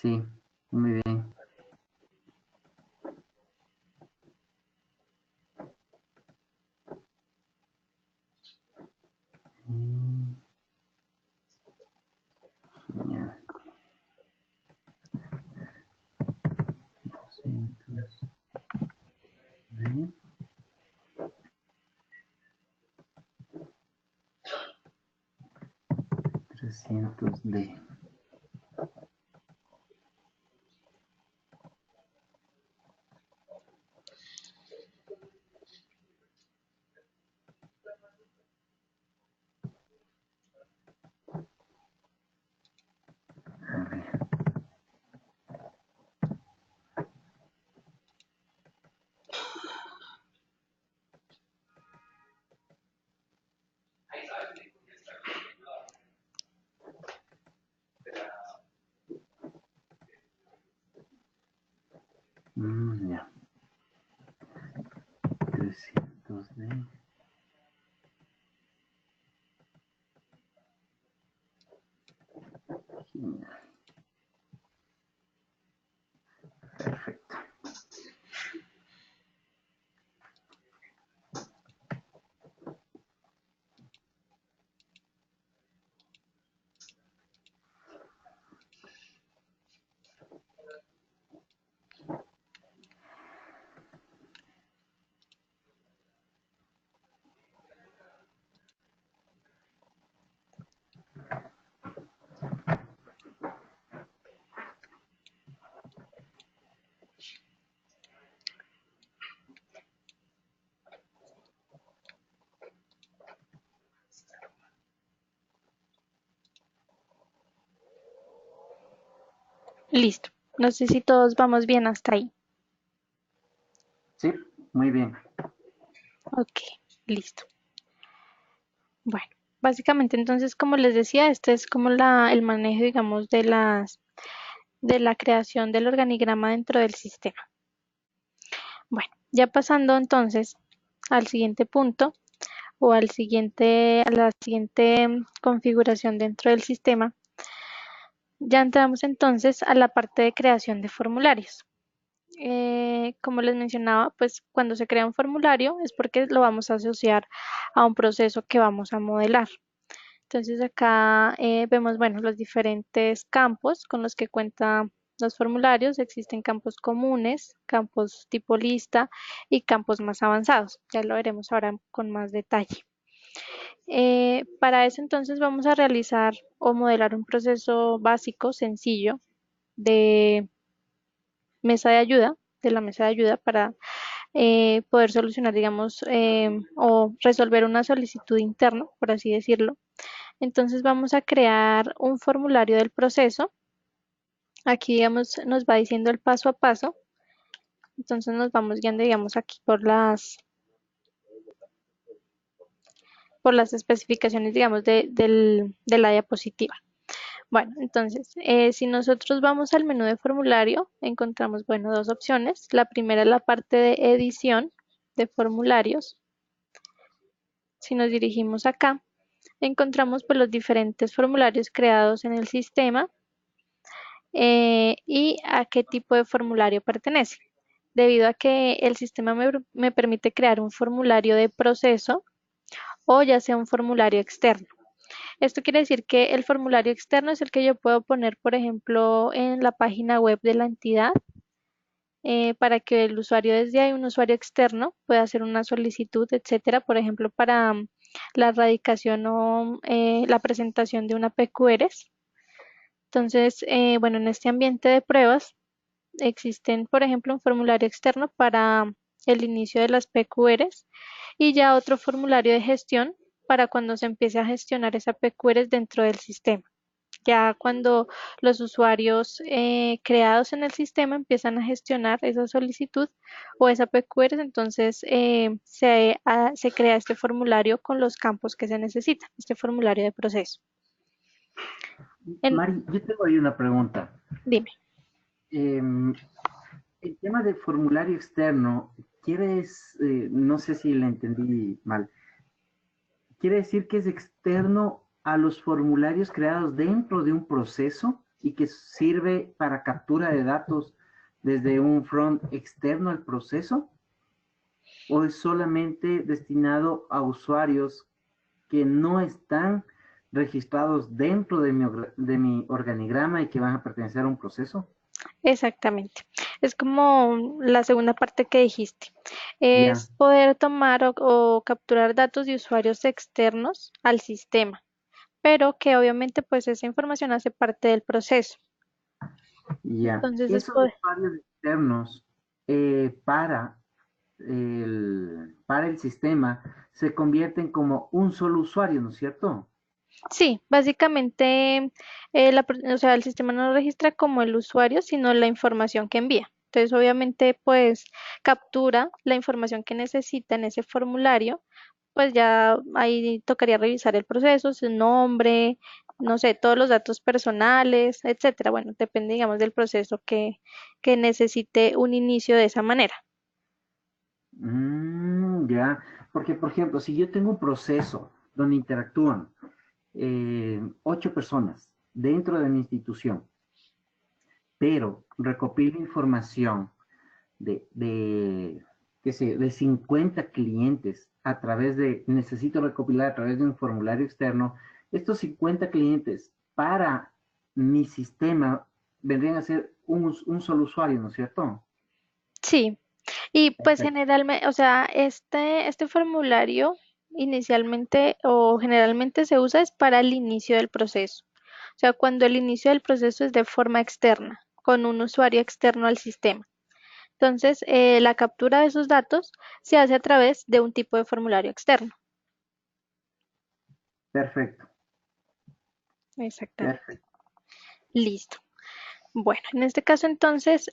Sí, muy bien. Mm, Genial. 200 de 300 de. A ver. Ya. 300 de. Genial. Perfecto. Listo. No sé si todos vamos bien hasta ahí. Sí, muy bien. Ok, listo. Bueno, básicamente entonces, como les decía, este es como el manejo, digamos, de la creación del organigrama dentro del sistema. Bueno, ya pasando entonces al siguiente punto o a la siguiente configuración dentro del sistema, ya entramos entonces a la parte de creación de formularios. Como les mencionaba, pues cuando se crea un formulario es porque lo vamos a asociar a un proceso que vamos a modelar. Entonces acá vemos, bueno, los diferentes campos con los que cuentan los formularios. Existen campos comunes, campos tipo lista y campos más avanzados. Ya lo veremos ahora con más detalle. Para eso entonces vamos a realizar o modelar un proceso básico, sencillo, de mesa de ayuda, de la mesa de ayuda para poder solucionar, digamos, o resolver una solicitud interna, por así decirlo. Entonces vamos a crear un formulario del proceso. Aquí, digamos, nos va diciendo el paso a paso. Entonces nos vamos guiando, digamos, aquí por las especificaciones, digamos, de la diapositiva. Bueno, entonces, si nosotros vamos al menú de formulario, encontramos, bueno, dos opciones. La primera es la parte de edición de formularios. Si nos dirigimos acá, encontramos pues, los diferentes formularios creados en el sistema y a qué tipo de formulario pertenece. Debido a que el sistema me permite crear un formulario de proceso o ya sea un formulario externo. Esto quiere decir que el formulario externo es el que yo puedo poner, por ejemplo, en la página web de la entidad para que el usuario desde ahí, un usuario externo, pueda hacer una solicitud, etcétera, por ejemplo, para la radicación o la presentación de una PQRs. Entonces, bueno, en este ambiente de pruebas existen, por ejemplo, un formulario externo para el inicio de las PQRs y ya otro formulario de gestión para cuando se empiece a gestionar esa PQRs dentro del sistema. Ya cuando los usuarios creados en el sistema empiezan a gestionar esa solicitud o esa PQRs, entonces se crea este formulario con los campos que se necesitan, este formulario de proceso. Mari, yo tengo ahí una pregunta. Dime. El tema del formulario externo, no sé si le entendí mal, quiere decir que es externo a los formularios creados dentro de un proceso y que sirve para captura de datos desde un front externo al proceso, o es solamente destinado a usuarios que no están registrados dentro de mi organigrama y que van a pertenecer a un proceso. Exactamente. Es como la segunda parte que dijiste. Ya. Es poder tomar o capturar datos de usuarios externos al sistema, pero que obviamente pues esa información hace parte del proceso. Ya, Entonces es esos poder. usuarios externos para para el sistema se convierten como un solo usuario, ¿no es cierto? Sí, básicamente o sea, el sistema no lo registra como el usuario, sino la información que envía. Entonces, obviamente, pues captura la información que necesita en ese formulario, pues ya ahí tocaría revisar el proceso, su nombre, no sé, todos los datos personales, etcétera. Bueno, depende, digamos, del proceso que necesite un inicio de esa manera. Ya, porque por ejemplo, si yo tengo un proceso donde interactúan 8 personas dentro de mi institución, pero recopilo información qué sé, de 50 clientes necesito recopilar a través de un formulario externo, estos 50 clientes para mi sistema vendrían a ser un solo usuario, ¿no es cierto? Sí, y pues Perfecto. generalmente, o sea, este formulario inicialmente o generalmente se usa es para el inicio del proceso. O sea, cuando el inicio del proceso es de forma externa, con un usuario externo al sistema. Entonces, la captura de esos datos se hace a través de un tipo de formulario externo. Perfecto, Exactamente. perfecto. Listo. Bueno, en este caso entonces,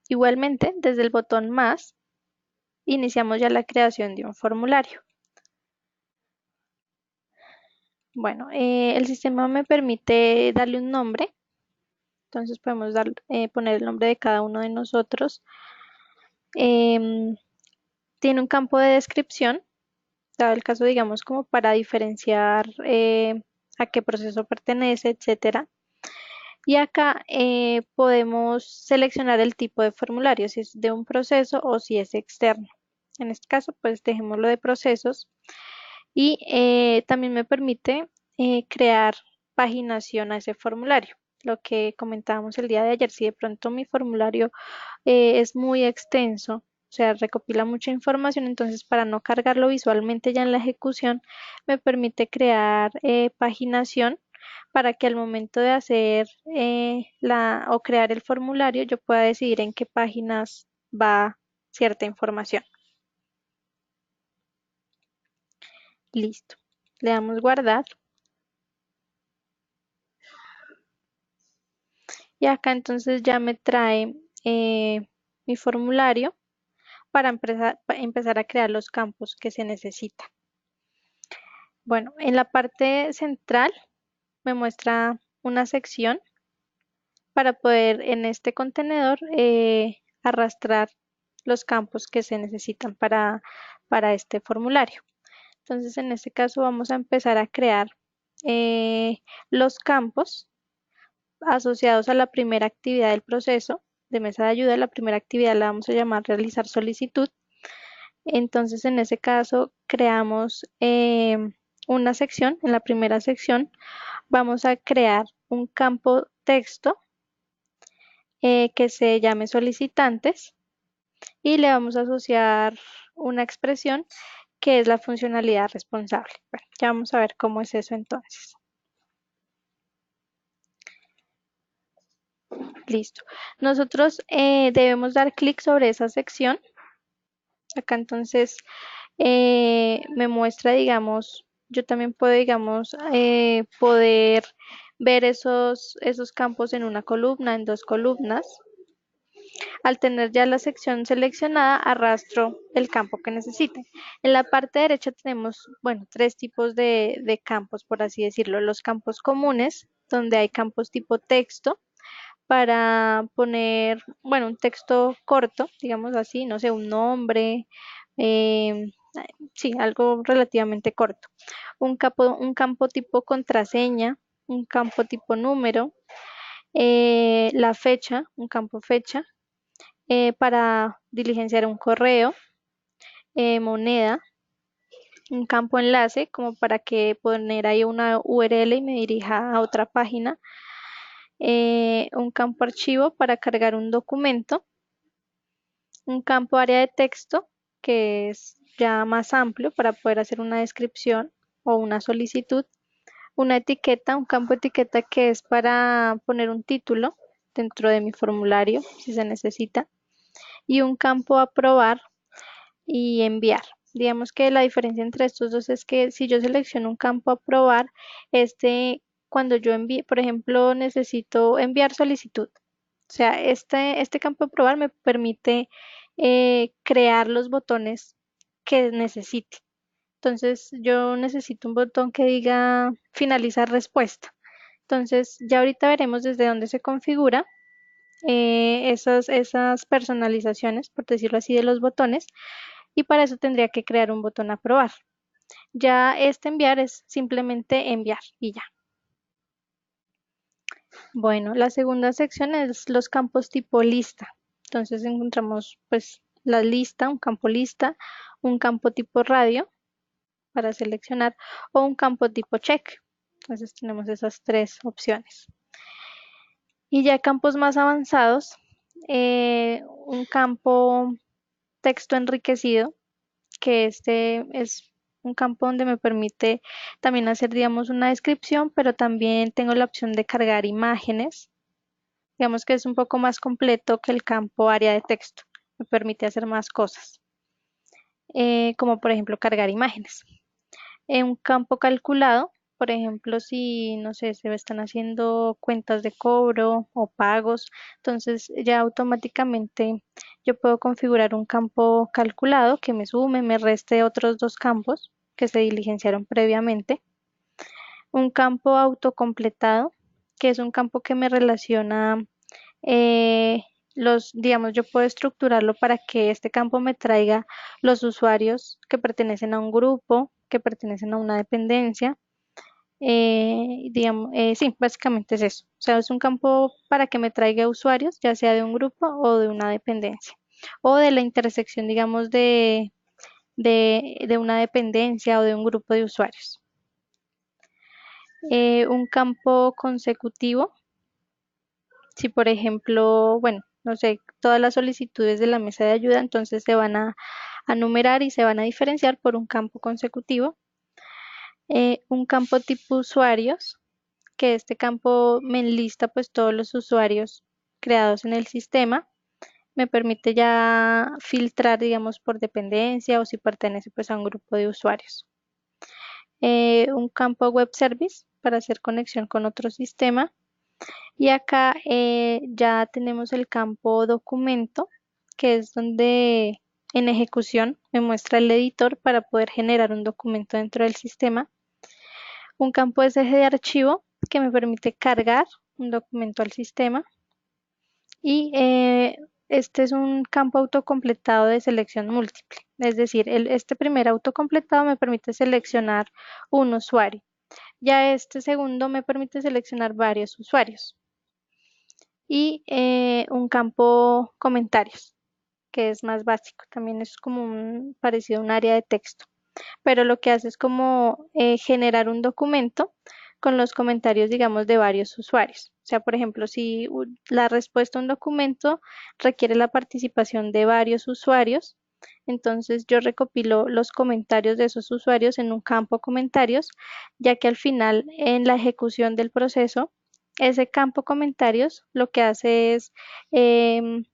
igualmente, desde el botón más, iniciamos ya la creación de un formulario. Bueno, el sistema me permite darle un nombre, entonces podemos poner el nombre de cada uno de nosotros. Em, Tiene un campo de descripción, dado el caso, digamos, como para diferenciar a qué proceso pertenece, etcétera. Y acá podemos seleccionar el tipo de formulario, si es de un proceso o si es externo. En este caso, pues dejémoslo de procesos. Y también me permite crear paginación a ese formulario. Lo que comentábamos el día de ayer, si de pronto mi formulario es muy extenso, o sea, recopila mucha información, entonces para no cargarlo visualmente ya en la ejecución, me permite crear paginación para que al momento de hacer o crear el formulario yo pueda decidir en qué páginas va cierta información. Listo. Le damos guardar. Y acá entonces ya me trae mi formulario para empezar a crear los campos que se necesitan. Bueno, en la parte central me muestra una sección para poder en este contenedor arrastrar los campos que se necesitan para este formulario. Entonces, en este caso vamos a empezar a crear los campos asociados a la primera actividad del proceso de mesa de ayuda. La primera actividad la vamos a llamar realizar solicitud. Entonces, en ese caso, creamos una sección. En la primera sección vamos a crear un campo texto que se llame solicitantes y le vamos a asociar una expresión que es la funcionalidad responsable. Bueno, ya vamos a ver cómo es eso entonces. Listo. Nosotros debemos dar clic sobre esa sección. Acá entonces me muestra, digamos, yo también puedo, digamos, poder ver esos campos en una columna, en dos columnas. Al tener ya la sección seleccionada, arrastro el campo que necesite. En la parte derecha tenemos, bueno, tres tipos de campos, por así decirlo. Los campos comunes, donde hay campos tipo texto, para poner, bueno, un texto corto, digamos así, no sé, un nombre, eh, sí, algo relativamente corto. Un campo tipo contraseña, un campo tipo número, la fecha, un campo fecha, para diligenciar un correo, moneda, un campo enlace, como para que poner ahí una URL y me dirija a otra página, un campo archivo para cargar un documento, un campo área de texto, que es ya más amplio para poder hacer una descripción o una solicitud, una etiqueta, un campo etiqueta que es para poner un título dentro de mi formulario si se necesita, y un campo aprobar y enviar. Digamos que la diferencia entre estos dos es que si yo selecciono un campo aprobar, cuando yo envíe, por ejemplo, necesito enviar solicitud. O sea, este campo aprobar me permite crear los botones que necesite. Entonces, yo necesito un botón que diga finalizar respuesta. Entonces, ya ahorita veremos desde dónde se configura esas personalizaciones, por decirlo así, de los botones. Y para eso tendría que crear un botón aprobar. Ya este enviar es simplemente enviar y ya. Bueno, la segunda sección es los campos tipo lista. Entonces encontramos pues la lista, un campo lista, un campo tipo radio para seleccionar o un campo tipo check. Entonces tenemos esas tres opciones. Y ya campos más avanzados, un campo texto enriquecido, que este es un campo donde me permite también hacer, digamos, una descripción, pero también tengo la opción de cargar imágenes. Digamos que es un poco más completo que el campo área de texto. Me permite hacer más cosas, como por ejemplo cargar imágenes. En un campo calculado, por ejemplo, si, no sé, se están haciendo cuentas de cobro o pagos, entonces ya automáticamente yo puedo configurar un campo calculado que me sume, me reste otros dos campos que se diligenciaron previamente. Un campo autocompletado, que es un campo que me relaciona digamos, yo puedo estructurarlo para que este campo me traiga los usuarios que pertenecen a un grupo, que pertenecen a una dependencia. Digamos, sí, básicamente es eso. O sea, es un campo para que me traiga usuarios, ya sea de un grupo o de una dependencia, o de la intersección, digamos, de una dependencia o de un grupo de usuarios. Un campo consecutivo, si por ejemplo, bueno, no sé, todas las solicitudes de la mesa de ayuda, entonces se van a numerar y se van a diferenciar por un campo consecutivo. Un campo tipo usuarios, que este campo me enlista pues todos los usuarios creados en el sistema. Me permite ya filtrar, digamos, por dependencia o si pertenece pues a un grupo de usuarios. Un campo web service para hacer conexión con otro sistema. Y acá ya tenemos el campo documento, que es donde en ejecución me muestra el editor para poder generar un documento dentro del sistema. Un campo SG de archivo, que me permite cargar un documento al sistema. Y este es un campo autocompletado de selección múltiple. Es decir, este primer autocompletado me permite seleccionar un usuario. Ya este segundo me permite seleccionar varios usuarios. Y un campo comentarios, que es más básico. También es como parecido a un área de texto. Pero lo que hace es como generar un documento con los comentarios, digamos, de varios usuarios. O sea, por ejemplo, si la respuesta a un documento requiere la participación de varios usuarios, entonces yo recopilo los comentarios de esos usuarios en un campo comentarios, ya que al final, en la ejecución del proceso, ese campo comentarios lo que hace es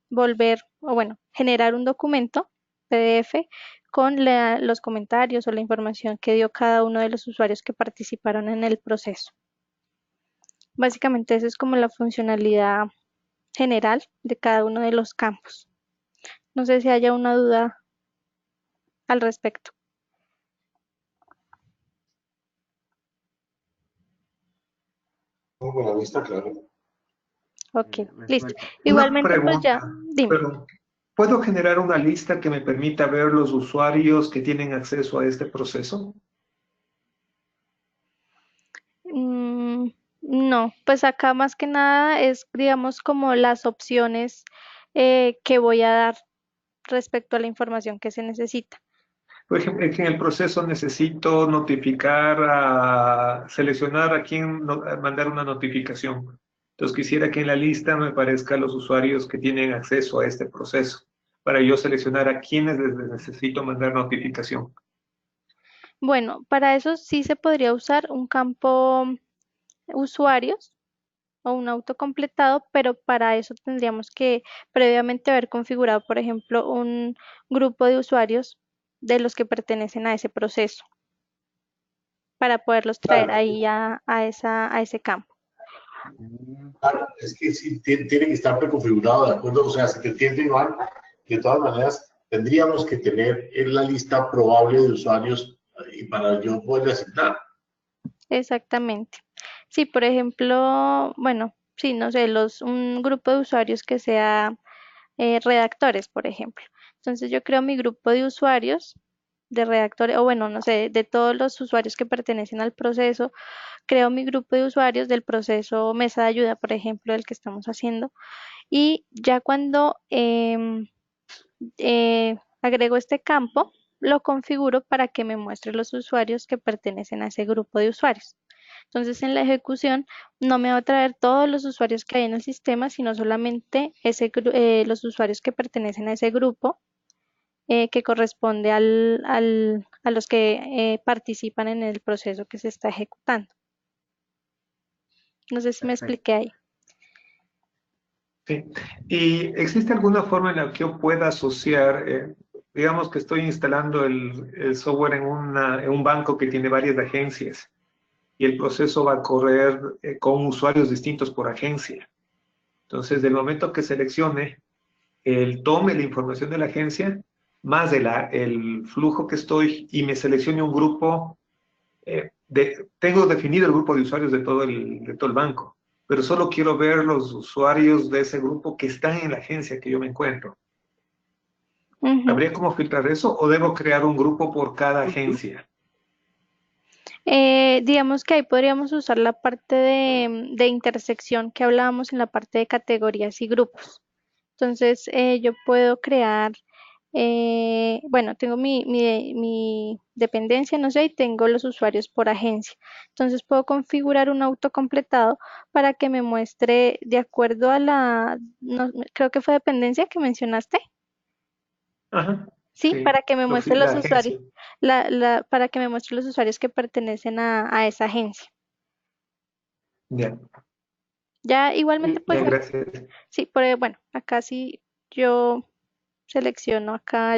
volver, o bueno, generar un documento PDF con los comentarios o la información que dio cada uno de los usuarios que participaron en el proceso. Básicamente esa es como la funcionalidad general de cada uno de los campos. No sé si haya una duda al respecto. Muy buena vista, claro. Ok, listo. Resuelto. Una Igualmente, pues ya, pregunta, dime. perdón. ¿Puedo generar una lista que me permita ver los usuarios que tienen acceso a este proceso? Mm, no, pues acá más que nada es, digamos, como las opciones que voy a dar respecto a la información que se necesita. Por ejemplo, es que en el proceso necesito seleccionar a quién a mandar una notificación. Entonces quisiera que en la lista me aparezcan los usuarios que tienen acceso a este proceso, para yo seleccionar a quienes les necesito mandar notificación. Bueno, para eso sí se podría usar un campo usuarios o un autocompletado, pero para eso tendríamos que previamente haber configurado, por ejemplo, un grupo de usuarios de los que pertenecen a ese proceso para poderlos traer Claro, ahí a ese campo. claro, es que sí, tiene que estar preconfigurado, ¿de acuerdo? O sea, si te entiendo, Iván, de todas maneras, tendríamos que tener en la lista probable de usuarios y para yo poder asignar. Exactamente. Sí, por ejemplo, bueno, sí, no sé, un grupo de usuarios que sea redactores, por ejemplo. Entonces yo creo mi grupo de usuarios de redactores, o bueno, no sé, de todos los usuarios que pertenecen al proceso, creo mi grupo de usuarios del proceso mesa de ayuda, por ejemplo, el que estamos haciendo, y ya cuando agrego este campo, lo configuro para que me muestre los usuarios que pertenecen a ese grupo de usuarios. Entonces, en la ejecución no me va a traer todos los usuarios que hay en el sistema, sino solamente los usuarios que pertenecen a ese grupo que corresponde a los que participan en el proceso que se está ejecutando. No sé si me Perfecto. expliqué ahí. Sí. ¿Y existe alguna forma en la que yo pueda asociar, digamos que estoy instalando el software en un banco que tiene varias agencias y el proceso va a correr con usuarios distintos por agencia? Entonces, del momento que seleccione, él tome la información de la agencia, más el flujo que estoy y me seleccione un grupo, tengo definido el grupo de usuarios de todo el banco, pero solo quiero ver los usuarios de ese grupo que están en la agencia que yo me encuentro. Ujú. ¿Habría cómo filtrar eso o debo crear un grupo por cada agencia? Digamos que ahí podríamos usar la parte de intersección que hablábamos en la parte de categorías y grupos. Entonces, yo puedo crear, bueno, tengo mi dependencia, no sé, y tengo los usuarios por agencia. Entonces, puedo configurar un autocompletado para que me muestre de acuerdo a creo que fue dependencia que mencionaste. Ajá, Sí, sí, para que me muestre la los usuarios, agencia. para que me muestre los usuarios que pertenecen a esa agencia. Ya, Ya igualmente, ya, pues, gracias. sí, bueno, acá sí yo selecciono acá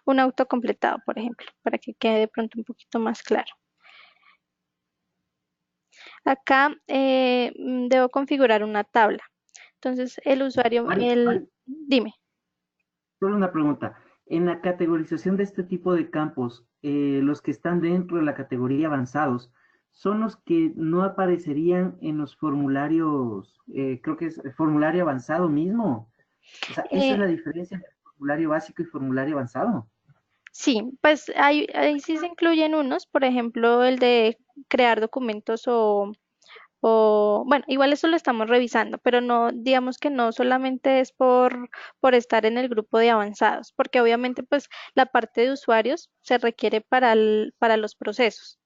un autocompletado, por ejemplo, para que quede de pronto un poquito más claro. Acá debo configurar una tabla. Entonces, el usuario, Mari, dime. solo una pregunta. En la categorización de este tipo de campos, los que están dentro de la categoría avanzados, son los que no aparecerían en los formularios, creo que es el formulario avanzado mismo. O sea, esa es Eh, la diferencia entre formulario básico y formulario avanzado. sí, pues ahí sí se incluyen unos, por ejemplo, el de crear documentos bueno, igual eso lo estamos revisando, pero no, digamos que no solamente es por estar en el grupo de avanzados, porque obviamente pues la parte de usuarios se requiere para los procesos,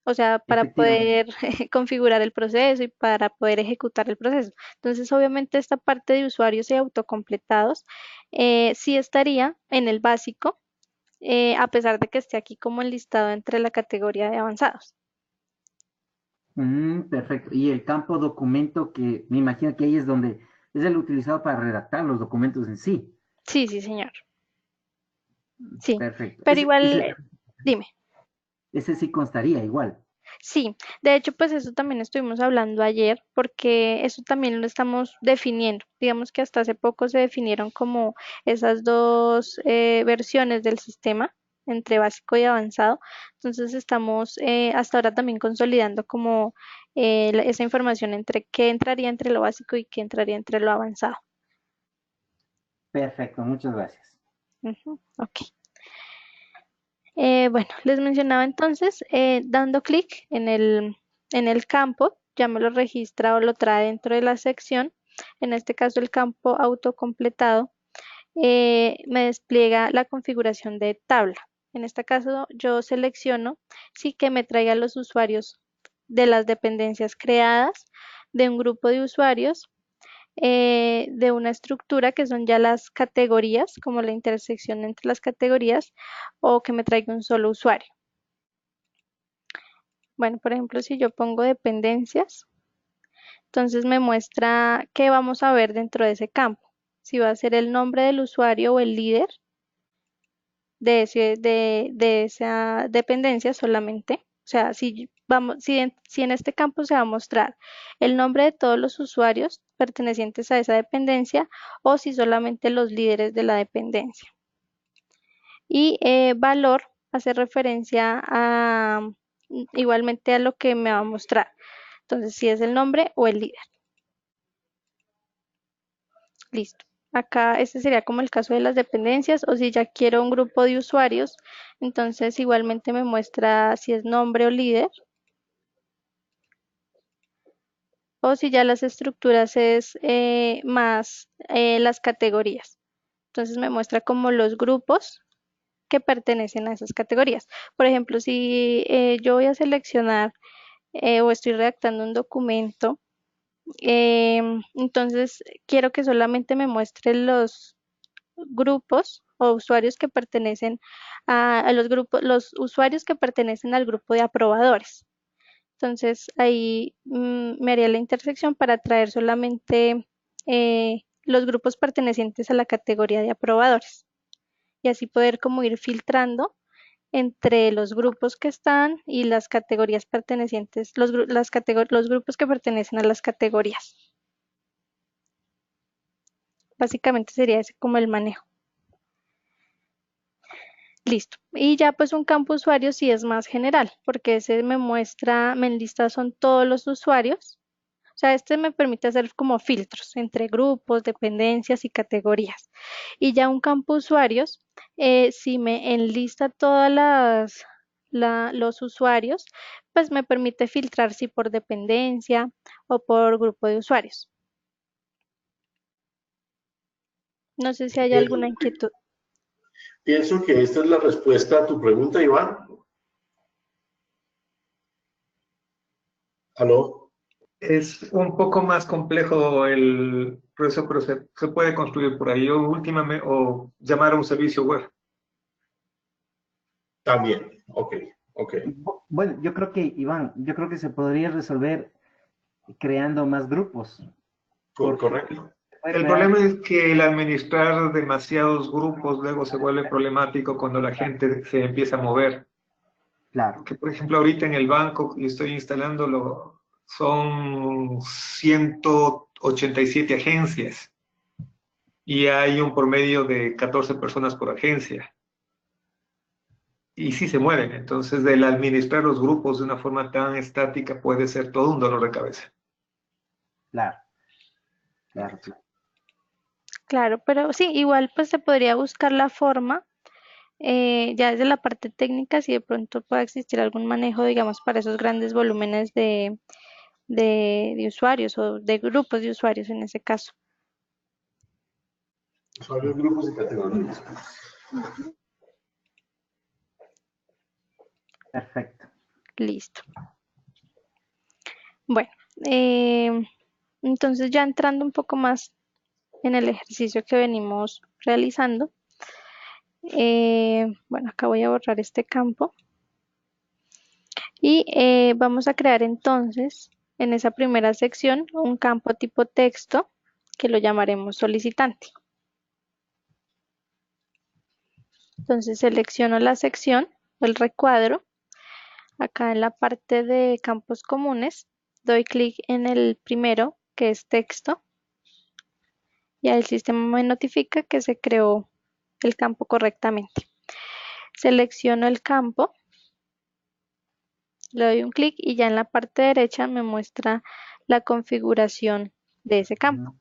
o sea, para Efectivamente. poder configurar el proceso y para poder ejecutar el proceso. Entonces, obviamente esta parte de usuarios y autocompletados sí estaría en el básico, a pesar de que esté aquí como enlistado entre la categoría de avanzados. Perfecto. Y el campo documento, que me imagino que ahí es donde es el utilizado para redactar los documentos en sí. Sí, sí, señor. Sí, Perfecto. pero igual, dime. Ese sí constaría igual. Sí, de hecho, pues eso también estuvimos hablando ayer, porque eso también lo estamos definiendo. Digamos que hasta hace poco se definieron como esas dos versiones del sistema, entre básico y avanzado. Entonces estamos hasta ahora también consolidando como esa información entre qué entraría entre lo básico y qué entraría entre lo avanzado. Perfecto, muchas gracias. Ujú, ok. Bueno, les mencionaba entonces, dando clic en el campo, ya me lo registra o lo trae dentro de la sección, en este caso el campo autocompletado, me despliega la configuración de tabla. En este caso yo selecciono sí que me traiga los usuarios de las dependencias creadas de un grupo de usuarios, de una estructura que son ya las categorías, como la intersección entre las categorías, o que me traiga un solo usuario. Bueno, por ejemplo, si yo pongo dependencias, entonces me muestra qué vamos a ver dentro de ese campo. Si va a ser el nombre del usuario o el líder de esa dependencia solamente. O sea, si en este campo se va a mostrar el nombre de todos los usuarios pertenecientes a esa dependencia o si solamente los líderes de la dependencia. Y valor hace referencia a igualmente a lo que me va a mostrar. Entonces, si es el nombre o el líder. Listo. Acá este sería como el caso de las dependencias o si ya quiero un grupo de usuarios, entonces igualmente me muestra si es nombre o líder o si ya las estructuras es más las categorías. Entonces me muestra como los grupos que pertenecen a esas categorías. Por ejemplo, si yo voy a seleccionar o estoy redactando un documento, entonces quiero que solamente me muestre los grupos o usuarios que pertenecen a los grupos, los usuarios que pertenecen al grupo de aprobadores. Entonces ahí me haría la intersección para traer solamente los grupos pertenecientes a la categoría de aprobadores y así poder como ir filtrando entre los grupos que están y las categorías pertenecientes, los grupos que pertenecen a las categorías. Básicamente sería ese como el manejo. Listo. Y ya pues un campo usuario sí es más general, porque ese me muestra, me enlista son todos los usuarios. O sea, este me permite hacer como filtros entre grupos, dependencias y categorías. Y ya un campo usuarios, si me enlista los usuarios, pues me permite filtrar si por dependencia o por grupo de usuarios. No sé si hay alguna inquietud. Pienso que esta es la respuesta a tu pregunta, Iván. ¿Aló? Es un poco más complejo el proceso, pero se puede construir por ahí o últimamente o llamar a un servicio web. También. Ok, ok. Bueno, yo creo que, Iván, yo creo que se podría resolver creando más grupos, porque Correcto. se puede El crear, problema es que el administrar demasiados grupos luego se vuelve problemático cuando la gente se empieza a mover. claro, Que por ejemplo ahorita en el banco y estoy instalándolo, son 187 agencias y hay un promedio de 14 personas por agencia. y sí se mueven. Entonces, el administrar los grupos de una forma tan estática puede ser todo un dolor de cabeza. Claro, claro, claro. Claro, pero sí, igual pues se podría buscar la forma, ya desde la parte técnica, si de pronto puede existir algún manejo, digamos, para esos grandes volúmenes de usuarios o de grupos de usuarios en ese caso. Usuarios, grupos y categorías. Ujú. Perfecto. Listo. Bueno, eh, entonces ya entrando un poco más en el ejercicio que venimos realizando, bueno, acá voy a borrar este campo y vamos a crear entonces en esa primera sección un campo tipo texto que lo llamaremos solicitante. Entonces selecciono la sección, el recuadro, acá en la parte de campos comunes, doy clic en el primero que es texto y el sistema me notifica que se creó el campo correctamente. Selecciono el campo, le doy un clic y ya en la parte derecha me muestra la configuración de ese campo.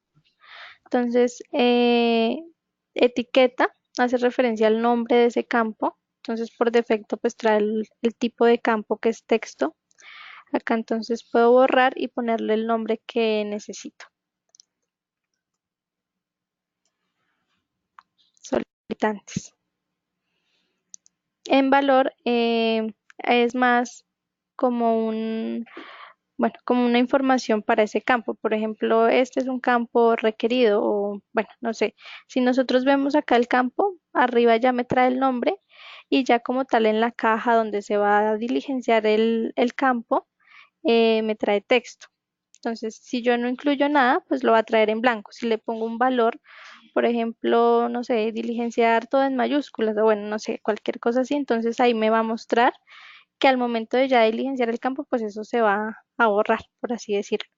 Entonces, etiqueta hace referencia al nombre de ese campo. Entonces, por defecto, pues trae el tipo de campo que es texto. Acá entonces puedo borrar y ponerle el nombre que necesito. Solicitantes. En valor es más como bueno, como una información para ese campo. Por ejemplo, este es un campo requerido o, bueno, no sé. Si nosotros vemos acá el campo, arriba ya me trae el nombre y ya como tal en la caja donde se va a diligenciar el campo, me trae texto. Entonces, si yo no incluyo nada, pues lo va a traer en blanco. Si le pongo un valor, por ejemplo, no sé, diligenciar todo en mayúsculas o bueno, no sé, cualquier cosa así, entonces ahí me va a mostrar que al momento de ya diligenciar el campo, pues eso se va a borrar, por así decirlo.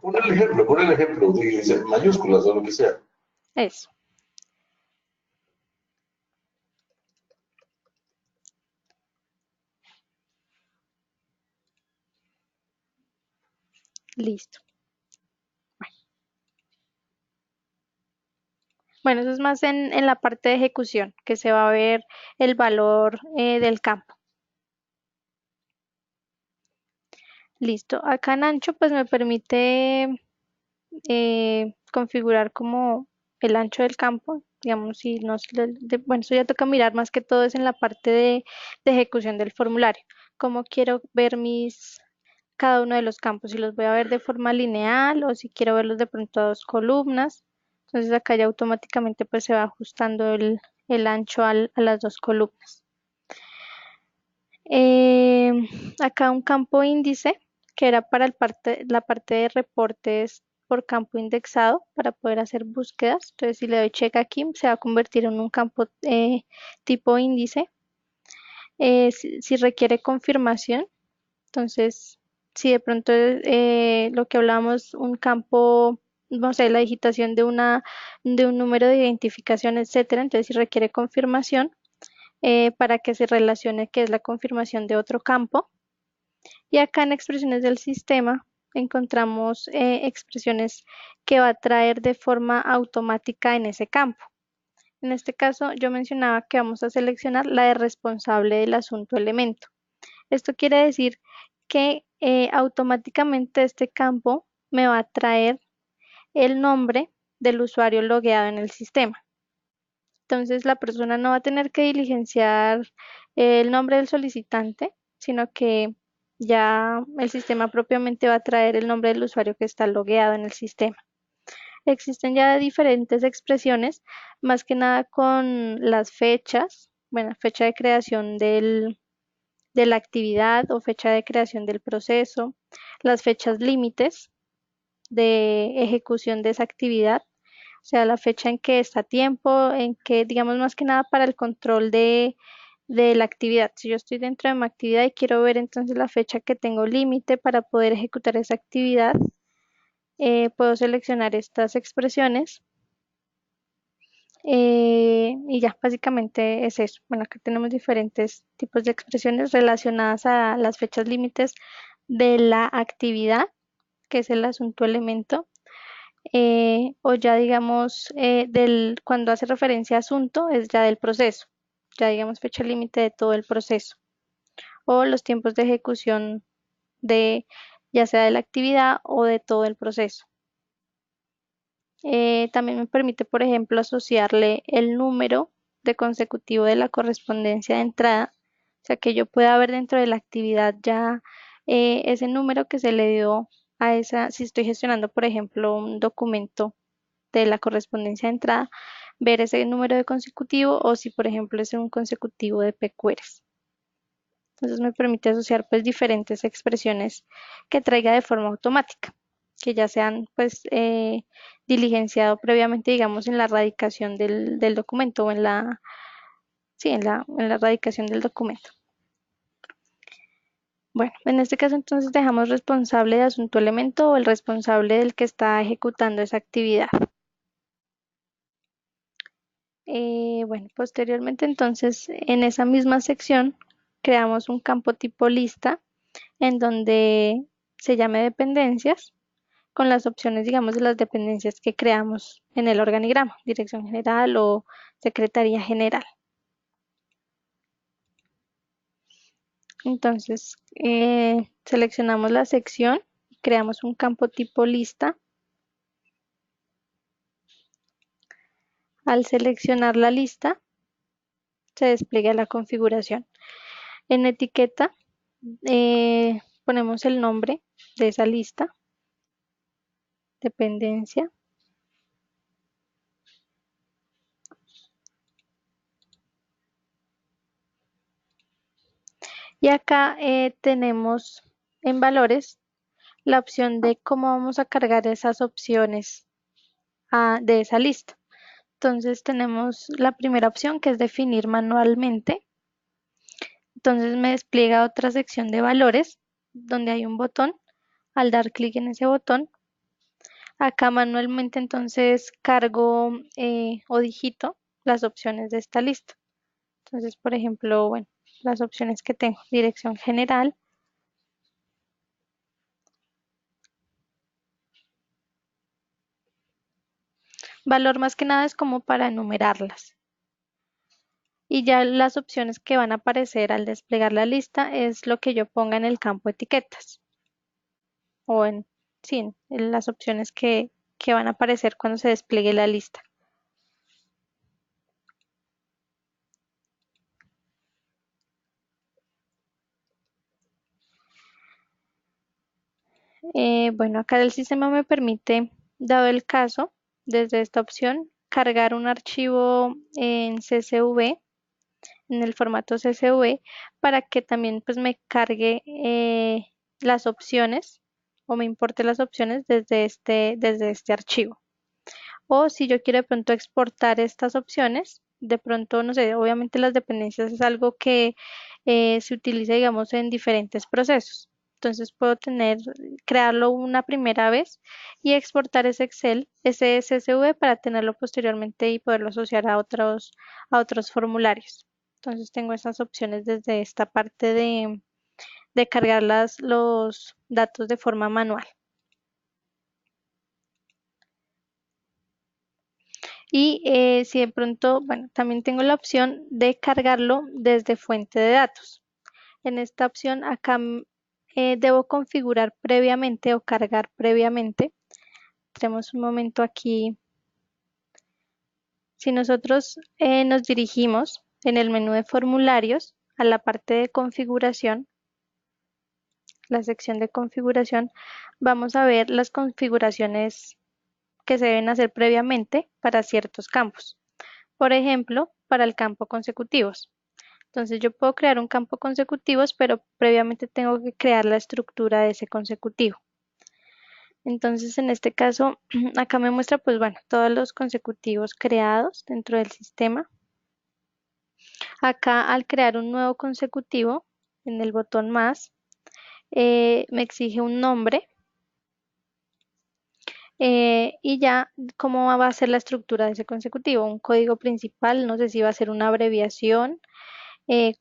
Pon el ejemplo, dice, mayúsculas o lo que sea. Eso, listo. Bueno, eso es más en la parte de ejecución, que se va a ver el valor del campo. Listo. Acá en ancho, pues me permite configurar como el ancho del campo. Digamos, si no, bueno, eso ya toca mirar más que todo es en la parte de ejecución del formulario. Cómo quiero ver cada uno de los campos, si los voy a ver de forma lineal o si quiero verlos de pronto a dos columnas. Entonces acá ya automáticamente pues se va ajustando el ancho a las dos columnas. Eh, Acá un campo índice que era para la parte de reportes por campo indexado para poder hacer búsquedas. Entonces si le doy check aquí se va a convertir en un campo tipo índice. Si requiere confirmación, entonces si de pronto lo que hablamos, un campo, no sé, la digitación de un número de identificación, etcétera, entonces si requiere confirmación, para que se relacione que es la confirmación de otro campo. Y acá en expresiones del sistema encontramos expresiones que va a traer de forma automática en ese campo. En este caso yo mencionaba que vamos a seleccionar la de responsable del asunto elemento. Esto quiere decir que automáticamente este campo me va a traer el nombre del usuario logueado en el sistema. Entonces la persona no va a tener que diligenciar el nombre del solicitante, sino que ya el sistema propiamente va a traer el nombre del usuario que está logueado en el sistema. Existen ya diferentes expresiones, más que nada con las fechas, bueno, fecha de creación de la actividad o fecha de creación del proceso, las fechas límites de ejecución de esa actividad, o sea, la fecha en que está a tiempo, en que, digamos, más que nada para el control de la actividad. Si yo estoy dentro de mi actividad y quiero ver entonces la fecha que tengo límite para poder ejecutar esa actividad, puedo seleccionar estas expresiones Y ya, básicamente es eso. Bueno, acá tenemos diferentes tipos de expresiones relacionadas a las fechas límites de la actividad, que es el asunto elemento, o ya digamos, cuando hace referencia a asunto, es ya del proceso, ya digamos fecha límite de todo el proceso, o los tiempos de ejecución de ya sea de la actividad o de todo el proceso. También me permite, por ejemplo, asociarle el número de consecutivo de la correspondencia de entrada, o sea, que yo pueda ver dentro de la actividad ya ese número que se le dio a esa, si estoy gestionando, por ejemplo, un documento de la correspondencia de entrada, ver ese número de consecutivo o si, por ejemplo, es un consecutivo de PQRs. Entonces me permite asociar pues diferentes expresiones que traiga de forma automática, que ya sean pues diligenciado previamente, digamos, en la radicación del documento o en la, sí, en la radicación del documento. Bueno, en este caso entonces dejamos responsable de asunto elemento o el responsable del que está ejecutando esa actividad. Bueno, posteriormente entonces en esa misma sección creamos un campo tipo lista en donde se llame dependencias con las opciones, digamos, de las dependencias que creamos en el organigrama, dirección general o secretaría general. Entonces, seleccionamos la sección, creamos un campo tipo lista. Al seleccionar la lista, se despliega la configuración. En etiqueta, ponemos el nombre de esa lista, dependencia. Y acá tenemos en valores la opción de cómo vamos a cargar esas opciones de esa lista. Entonces tenemos la primera opción que es definir manualmente. Entonces me despliega otra sección de valores donde hay un botón. Al dar clic en ese botón, acá manualmente entonces cargo o digito las opciones de esta lista. Entonces, por ejemplo, bueno, las opciones que tengo, dirección general, valor más que nada es como para enumerarlas. Y ya las opciones que van a aparecer al desplegar la lista es lo que yo ponga en el campo etiquetas. O en, sí, en las opciones que van a aparecer cuando se despliegue la lista. Bueno, acá el sistema me permite, dado el caso, desde esta opción, cargar un archivo en CSV, en el formato CSV, para que también pues me cargue las opciones o me importe las opciones desde este archivo. O si yo quiero de pronto exportar estas opciones, de pronto, no sé, obviamente las dependencias es algo que se utiliza, digamos, en diferentes procesos. Entonces puedo crearlo una primera vez y exportar ese Excel, ese CSV para tenerlo posteriormente y poderlo asociar a otros formularios. Entonces tengo esas opciones desde esta parte de cargar los datos de forma manual. Y si de pronto, bueno, también tengo la opción de cargarlo desde fuente de datos. En esta opción acá debo configurar previamente o cargar previamente. Tenemos un momento aquí. Si nosotros nos dirigimos en el menú de formularios a la parte de configuración, la sección de configuración, vamos a ver las configuraciones que se deben hacer previamente para ciertos campos. Por ejemplo, para el campo consecutivos. Entonces yo puedo crear un campo consecutivos, pero previamente tengo que crear la estructura de ese consecutivo. Entonces en este caso, acá me muestra pues bueno, todos los consecutivos creados dentro del sistema. Acá al crear un nuevo consecutivo, en el botón más, me exige un nombre. Y ya, ¿cómo va a ser la estructura de ese consecutivo? Un código principal, no sé si va a ser una abreviación,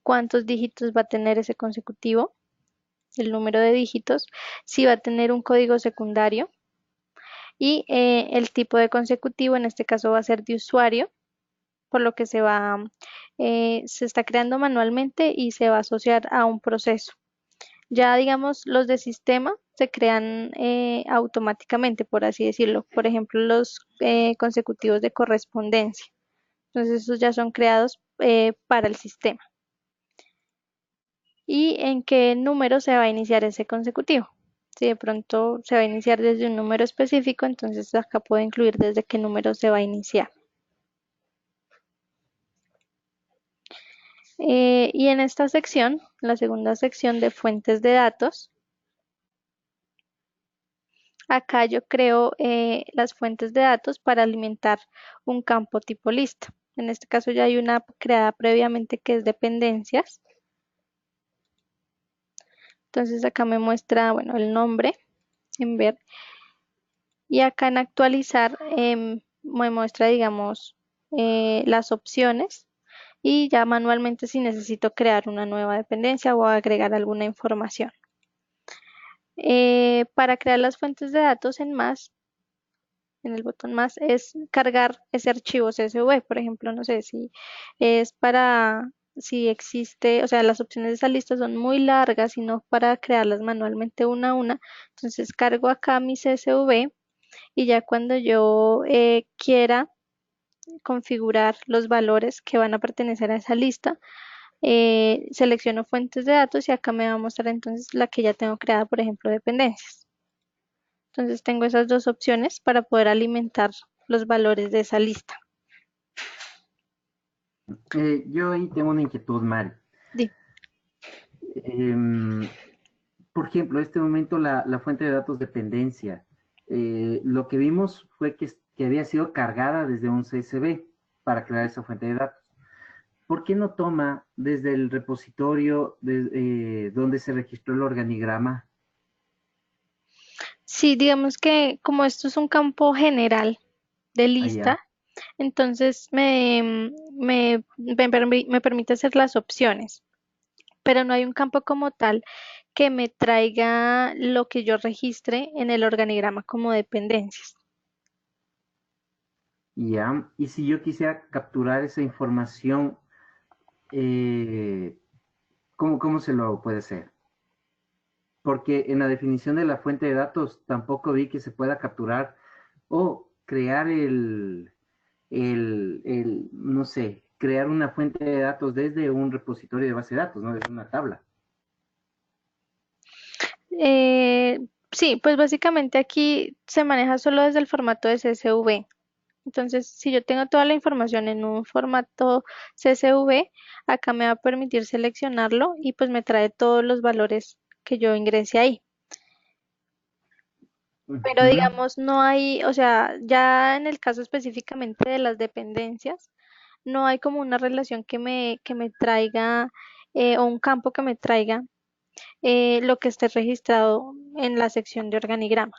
cuántos dígitos va a tener ese consecutivo, el número de dígitos, si va a tener un código secundario y el tipo de consecutivo, en este caso va a ser de usuario, por lo que se está creando manualmente y se va a asociar a un proceso. Ya digamos, los de sistema se crean automáticamente, por así decirlo. Por ejemplo, los consecutivos de correspondencia. Entonces, esos ya son creados para el sistema. ¿Y en qué número se va a iniciar ese consecutivo? Si de pronto se va a iniciar desde un número específico, entonces acá puedo incluir desde qué número se va a iniciar. Y en esta sección, la segunda sección de fuentes de datos, acá yo creo las fuentes de datos para alimentar un campo tipo lista. En este caso ya hay una creada previamente que es dependencias. Entonces acá me muestra, bueno, el nombre en ver. Y acá en actualizar me muestra, digamos, las opciones. Y ya manualmente si necesito crear una nueva dependencia o agregar alguna información. Para crear las fuentes de datos en más, en el botón más, es cargar ese archivo CSV. Por ejemplo, no sé si es si existe, o sea, las opciones de esa lista son muy largas y no para crearlas manualmente una a una. Entonces cargo acá mi CSV y ya cuando yo quiera configurar los valores que van a pertenecer a esa lista, selecciono fuentes de datos y acá me va a mostrar entonces la que ya tengo creada, por ejemplo, dependencias. Entonces tengo esas dos opciones para poder alimentar los valores de esa lista. Yo ahí tengo una inquietud, Mari. Di. Em, por ejemplo, en este momento la fuente de datos dependencia, lo que vimos fue que había sido cargada desde un CSV para crear esa fuente de datos. ¿Por qué no toma desde el repositorio donde se registró el organigrama? Sí, digamos que como esto es un campo general de Allá. lista, entonces me permite hacer las opciones, pero no hay un campo como tal que me traiga lo que yo registre en el organigrama como dependencias. Ya. Y si yo quisiera capturar esa información, eh, ¿cómo se lo puede hacer? Porque en la definición de la fuente de datos tampoco vi que se pueda capturar o crear no sé, crear una fuente de datos desde un repositorio de base de datos, ¿no? Desde una tabla. Eh, sí, pues básicamente aquí se maneja solo desde el formato de CSV. Entonces, si yo tengo toda la información en un formato CSV, acá me va a permitir seleccionarlo y pues me trae todos los valores que yo ingrese ahí. Pero Ujú. digamos, no hay, o sea, ya en el caso específicamente de las dependencias, no hay como una relación que me traiga o un campo que me traiga lo que esté registrado en la sección de organigrama.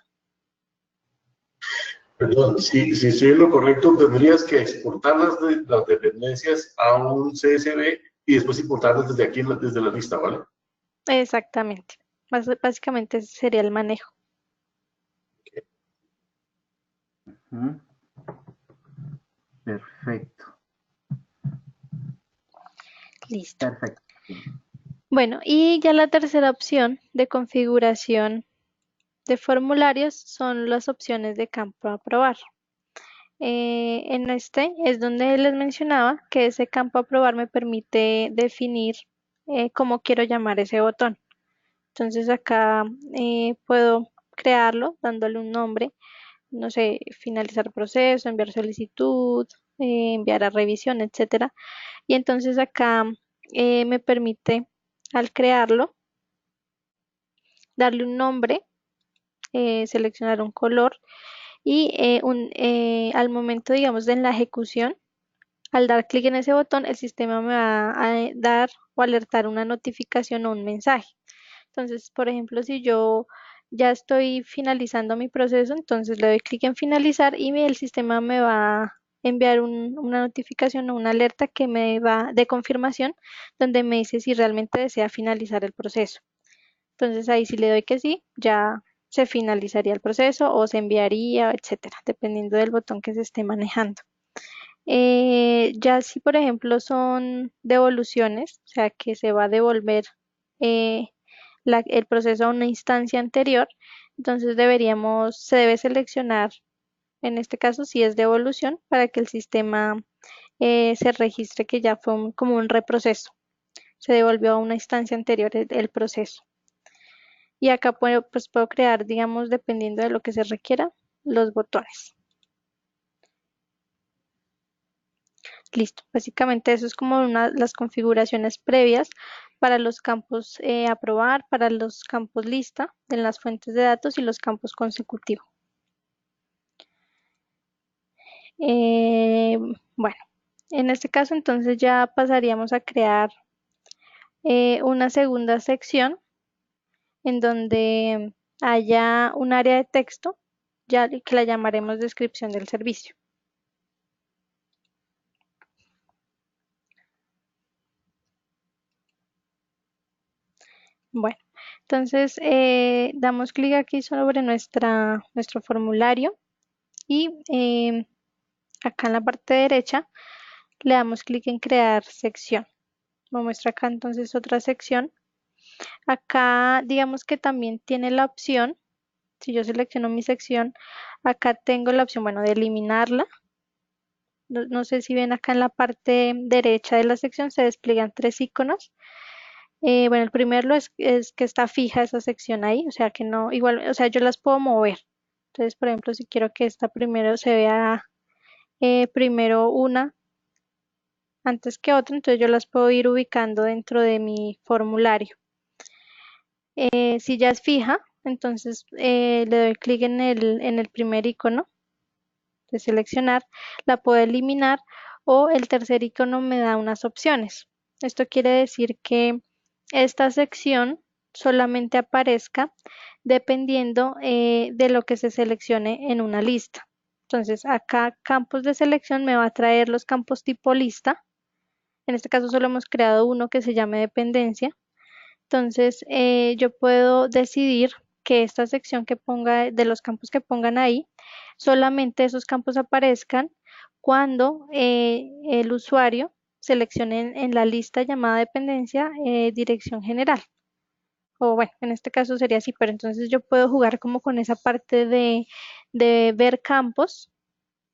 Perdón, si estoy en lo correcto, tendrías que exportar las dependencias a un CSV y después importarlas desde aquí, desde la lista, ¿vale? Exactamente. Básicamente ese sería el manejo. Ujú. Perfecto, Listo. perfecto. Bueno, y ya la tercera opción de configuración de formularios son las opciones de campo a aprobar. En este es donde les mencionaba que ese campo a aprobar me permite definir cómo quiero llamar ese botón. Entonces acá puedo crearlo dándole un nombre, no sé, finalizar proceso, enviar solicitud, enviar a revisión, etcétera. Y entonces acá me permite al crearlo darle un nombre, seleccionar un color y al momento, digamos, de la ejecución, al dar clic en ese botón, el sistema me va a dar o alertar una notificación o un mensaje. Entonces, por ejemplo, si yo ya estoy finalizando mi proceso, entonces le doy clic en finalizar y el sistema me va a enviar una notificación o una alerta que me va de confirmación donde me dice si realmente desea finalizar el proceso. Entonces ahí si le doy que sí, ya se finalizaría el proceso o se enviaría, etcétera, dependiendo del botón que se esté manejando. Ya si por ejemplo son devoluciones, o sea que se va a devolver eh, el proceso a una instancia anterior, entonces se debe seleccionar en este caso si es devolución para que el sistema se registre que ya fue como un reproceso, se devolvió a una instancia anterior el proceso. Y acá puedo crear, digamos, dependiendo de lo que se requiera, los botones. Listo, básicamente eso es como las configuraciones previas para los campos aprobar, para los campos lista en las fuentes de datos y los campos consecutivos. Eh, bueno, en este caso entonces ya pasaríamos a crear una segunda sección en donde haya un área de texto, ya que la llamaremos descripción del servicio. Bueno, entonces damos clic aquí sobre nuestro formulario y acá en la parte derecha le damos clic en crear sección. Me muestra acá entonces otra sección. Acá digamos que también tiene la opción, si yo selecciono mi sección, acá tengo la opción, bueno, de eliminarla. No sé si ven acá en la parte derecha de la sección se despliegan tres iconos. Bueno, el primero es que está fija esa sección ahí, o sea que no, igual, o sea, yo las puedo mover. Entonces, por ejemplo, si quiero que esta primero se vea primero una antes que otra, entonces yo las puedo ir ubicando dentro de mi formulario. Si ya es fija, entonces le doy clic en el primer icono de seleccionar, la puedo eliminar o el tercer icono me da unas opciones. Esto quiere decir que esta sección solamente aparezca dependiendo de lo que se seleccione en una lista. Entonces acá campos de selección me va a traer los campos tipo lista. En este caso solo hemos creado uno que se llame dependencia. Entonces yo puedo decidir que esta sección que ponga de los campos que pongan ahí, solamente esos campos aparezcan cuando el usuario seleccione en la lista llamada dependencia dirección general. O bueno, en este caso sería así, pero entonces yo puedo jugar como con esa parte de ver campos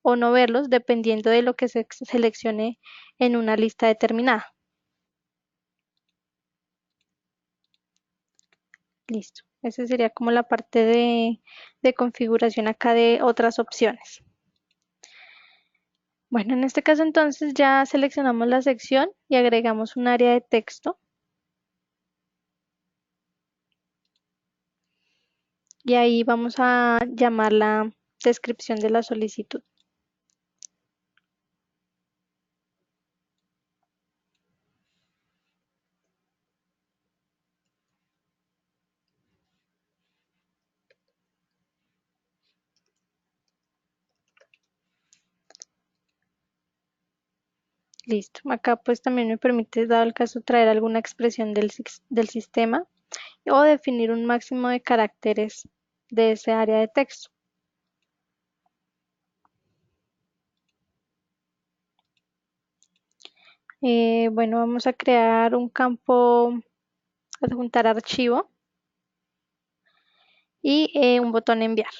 o no verlos dependiendo de lo que se seleccione en una lista determinada. Listo. Esa sería como la parte de configuración acá de otras opciones. Bueno, en este caso entonces ya seleccionamos la sección y agregamos un área de texto. Y ahí vamos a llamar la descripción de la solicitud. Listo. Acá pues también me permite, dado el caso, traer alguna expresión del sistema o definir un máximo de caracteres de ese área de texto. Bueno, vamos a crear un campo, adjuntar archivo y un botón enviar.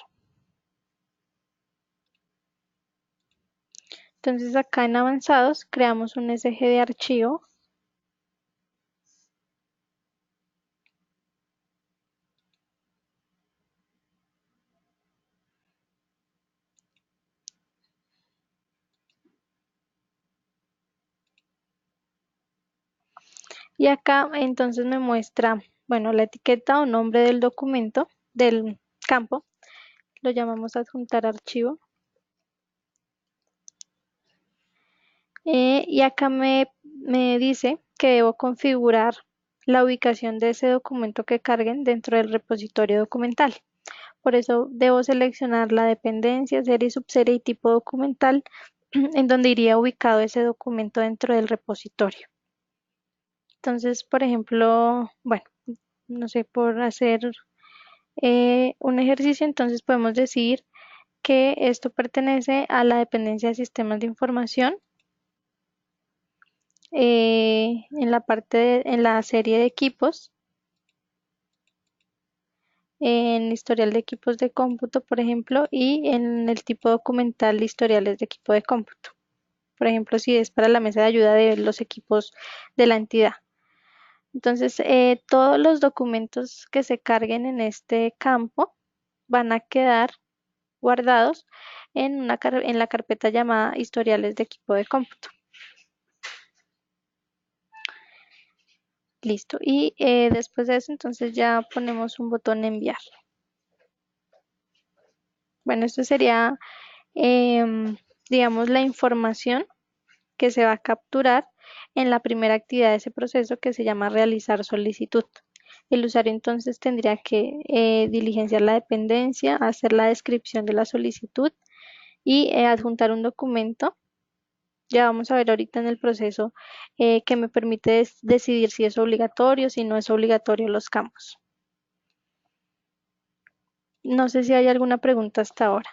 Entonces acá en avanzados creamos un SG de archivo. Y acá entonces me muestra, bueno, la etiqueta o nombre del documento, del campo. Lo llamamos adjuntar archivo. Y acá me dice que debo configurar la ubicación de ese documento que carguen dentro del repositorio documental. Por eso debo seleccionar la dependencia, serie, subserie y tipo documental en donde iría ubicado ese documento dentro del repositorio. Entonces, por ejemplo, bueno, no sé, por hacer un ejercicio, entonces podemos decir que esto pertenece a la dependencia de sistemas de información en la en la serie de equipos, en historial de equipos de cómputo, por ejemplo, y en el tipo documental de historiales de equipo de cómputo. Por ejemplo, si es para la mesa de ayuda de los equipos de la entidad. Entonces, todos los documentos que se carguen en este campo van a quedar guardados en en la carpeta llamada historiales de equipo de cómputo. Listo. Y después de eso, entonces ya ponemos un botón enviar. Bueno, esto sería, digamos, la información que se va a capturar en la primera actividad de ese proceso que se llama realizar solicitud. El usuario entonces tendría que diligenciar la dependencia, hacer la descripción de la solicitud y adjuntar un documento. Ya vamos a ver ahorita en el proceso que me permite decidir si es obligatorio, si no es obligatorio los campos. No sé si hay alguna pregunta hasta ahora.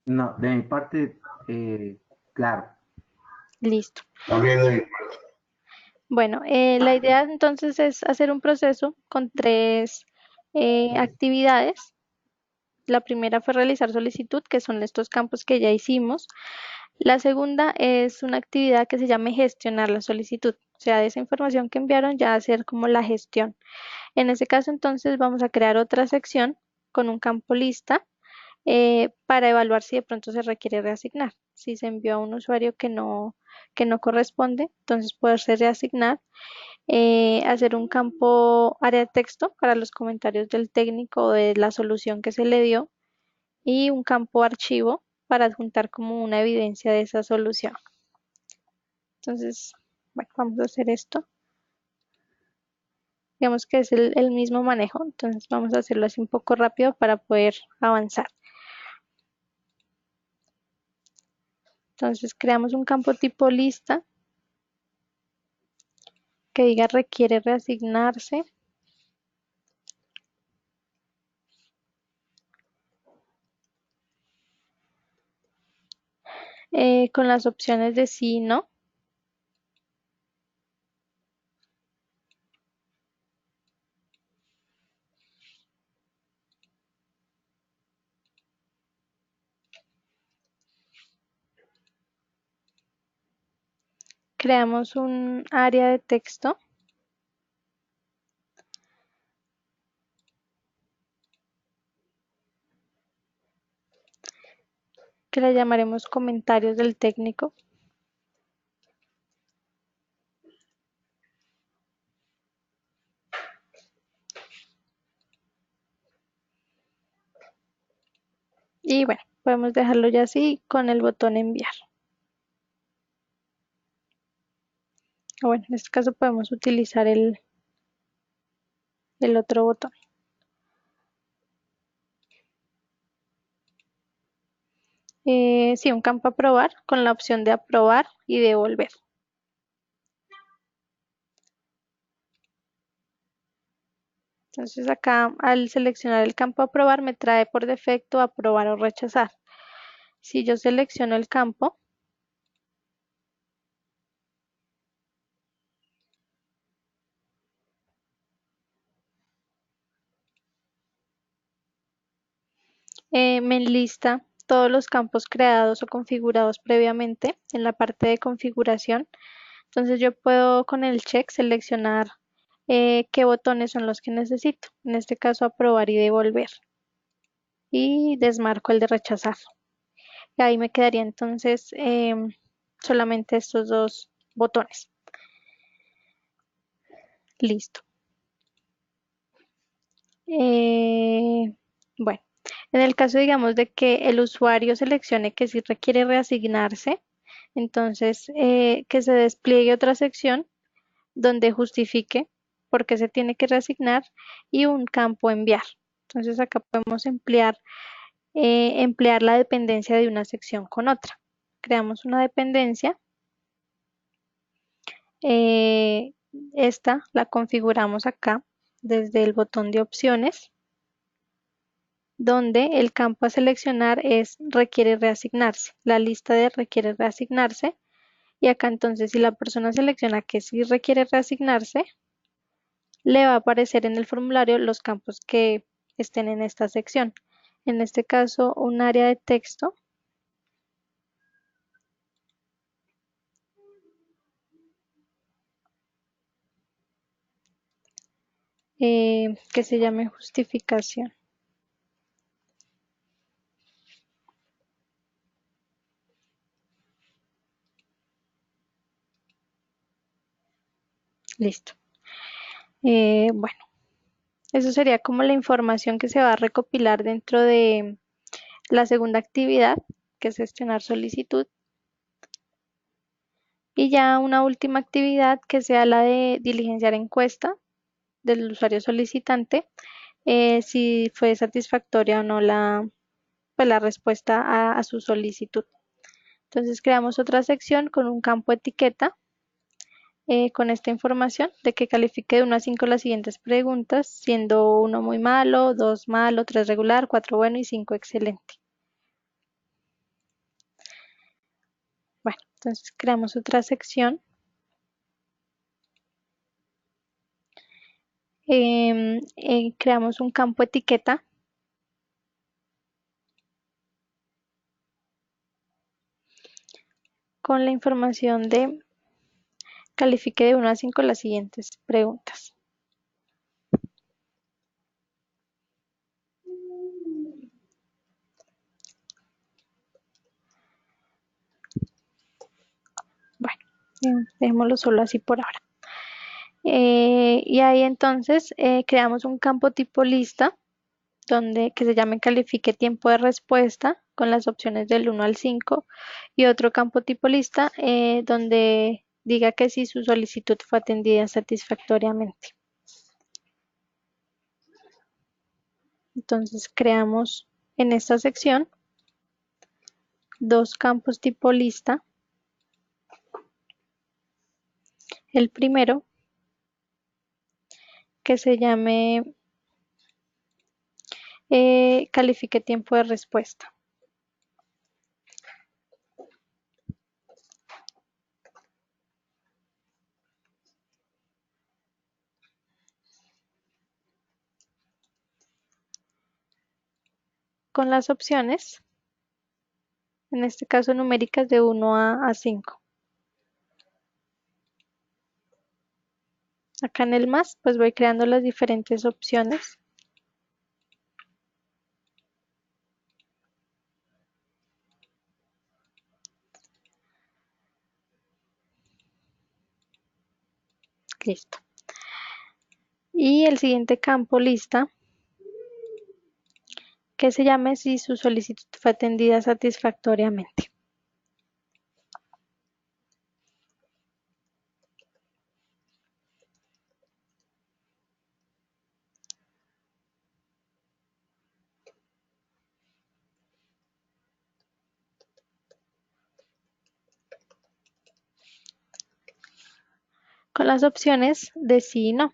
No, de mi parte, claro. Listo. También Bueno, la idea entonces es hacer un proceso con tres actividades. La primera fue realizar solicitud, que son estos campos que ya hicimos. La segunda es una actividad que se llama gestionar la solicitud, o sea, de esa información que enviaron ya hacer como la gestión. En ese caso, entonces, vamos a crear otra sección con un campo lista para evaluar si de pronto se requiere reasignar. Si se envió a un usuario que no corresponde, entonces poderse reasignar. Hacer un campo área de texto para los comentarios del técnico o de la solución que se le dio y un campo archivo para adjuntar como una evidencia de esa solución. Entonces, bueno, vamos a hacer esto. Digamos que es el mismo manejo, entonces vamos a hacerlo así un poco rápido para poder avanzar. Entonces creamos un campo tipo lista que diga requiere reasignarse. Con las opciones de sí y no. Creamos un área de texto que le llamaremos comentarios del técnico. Y bueno, podemos dejarlo ya así con el botón enviar. O bueno, en este caso podemos utilizar el otro botón. Sí, un campo aprobar con la opción de aprobar y devolver. Entonces acá al seleccionar el campo aprobar me trae por defecto aprobar o rechazar. Si yo selecciono el campo, me enlista todos los campos creados o configurados previamente en la parte de configuración. Entonces yo puedo con el check seleccionar qué botones son los que necesito. En este caso aprobar y devolver. Y desmarco el de rechazar. Y ahí me quedaría entonces solamente estos dos botones. Listo. Bueno, en el caso, digamos, de que el usuario seleccione que sí requiere reasignarse, entonces que se despliegue otra sección donde justifique por qué se tiene que reasignar y un campo enviar. Entonces acá podemos emplear la dependencia de una sección con otra. Creamos una dependencia. Esta la configuramos acá desde el botón de opciones, donde el campo a seleccionar es requiere reasignarse, la lista de requiere reasignarse. Y acá entonces si la persona selecciona que sí requiere reasignarse, le va a aparecer en el formulario los campos que estén en esta sección. En este caso, un área de texto. Que se llame justificación. Listo. Bueno, eso sería como la información que se va a recopilar dentro de la segunda actividad, que es gestionar solicitud. Y ya una última actividad que sea la de diligenciar encuesta del usuario solicitante, si fue satisfactoria o no pues la respuesta a su solicitud. Entonces creamos otra sección con un campo etiqueta con esta información de que califique de 1 a 5 las siguientes preguntas, siendo 1 muy malo, 2 malo, 3 regular, 4 bueno y 5 excelente. Bueno, entonces creamos otra sección. Creamos un campo etiqueta. Con la información de califique de 1 a 5 las siguientes preguntas. Bueno, dejémoslo solo así por ahora. Y ahí entonces creamos un campo tipo lista que se llame califique tiempo de respuesta con las opciones del 1 al 5 y otro campo tipo lista donde diga que si su solicitud fue atendida satisfactoriamente. Entonces creamos en esta sección dos campos tipo lista. El primero que se llame califique tiempo de respuesta. Con las opciones, en este caso numéricas de 1 a 5. Acá en el más, pues voy creando las diferentes opciones. Listo. Y el siguiente campo lista, que se llame si su solicitud fue atendida satisfactoriamente. Con las opciones de sí y no.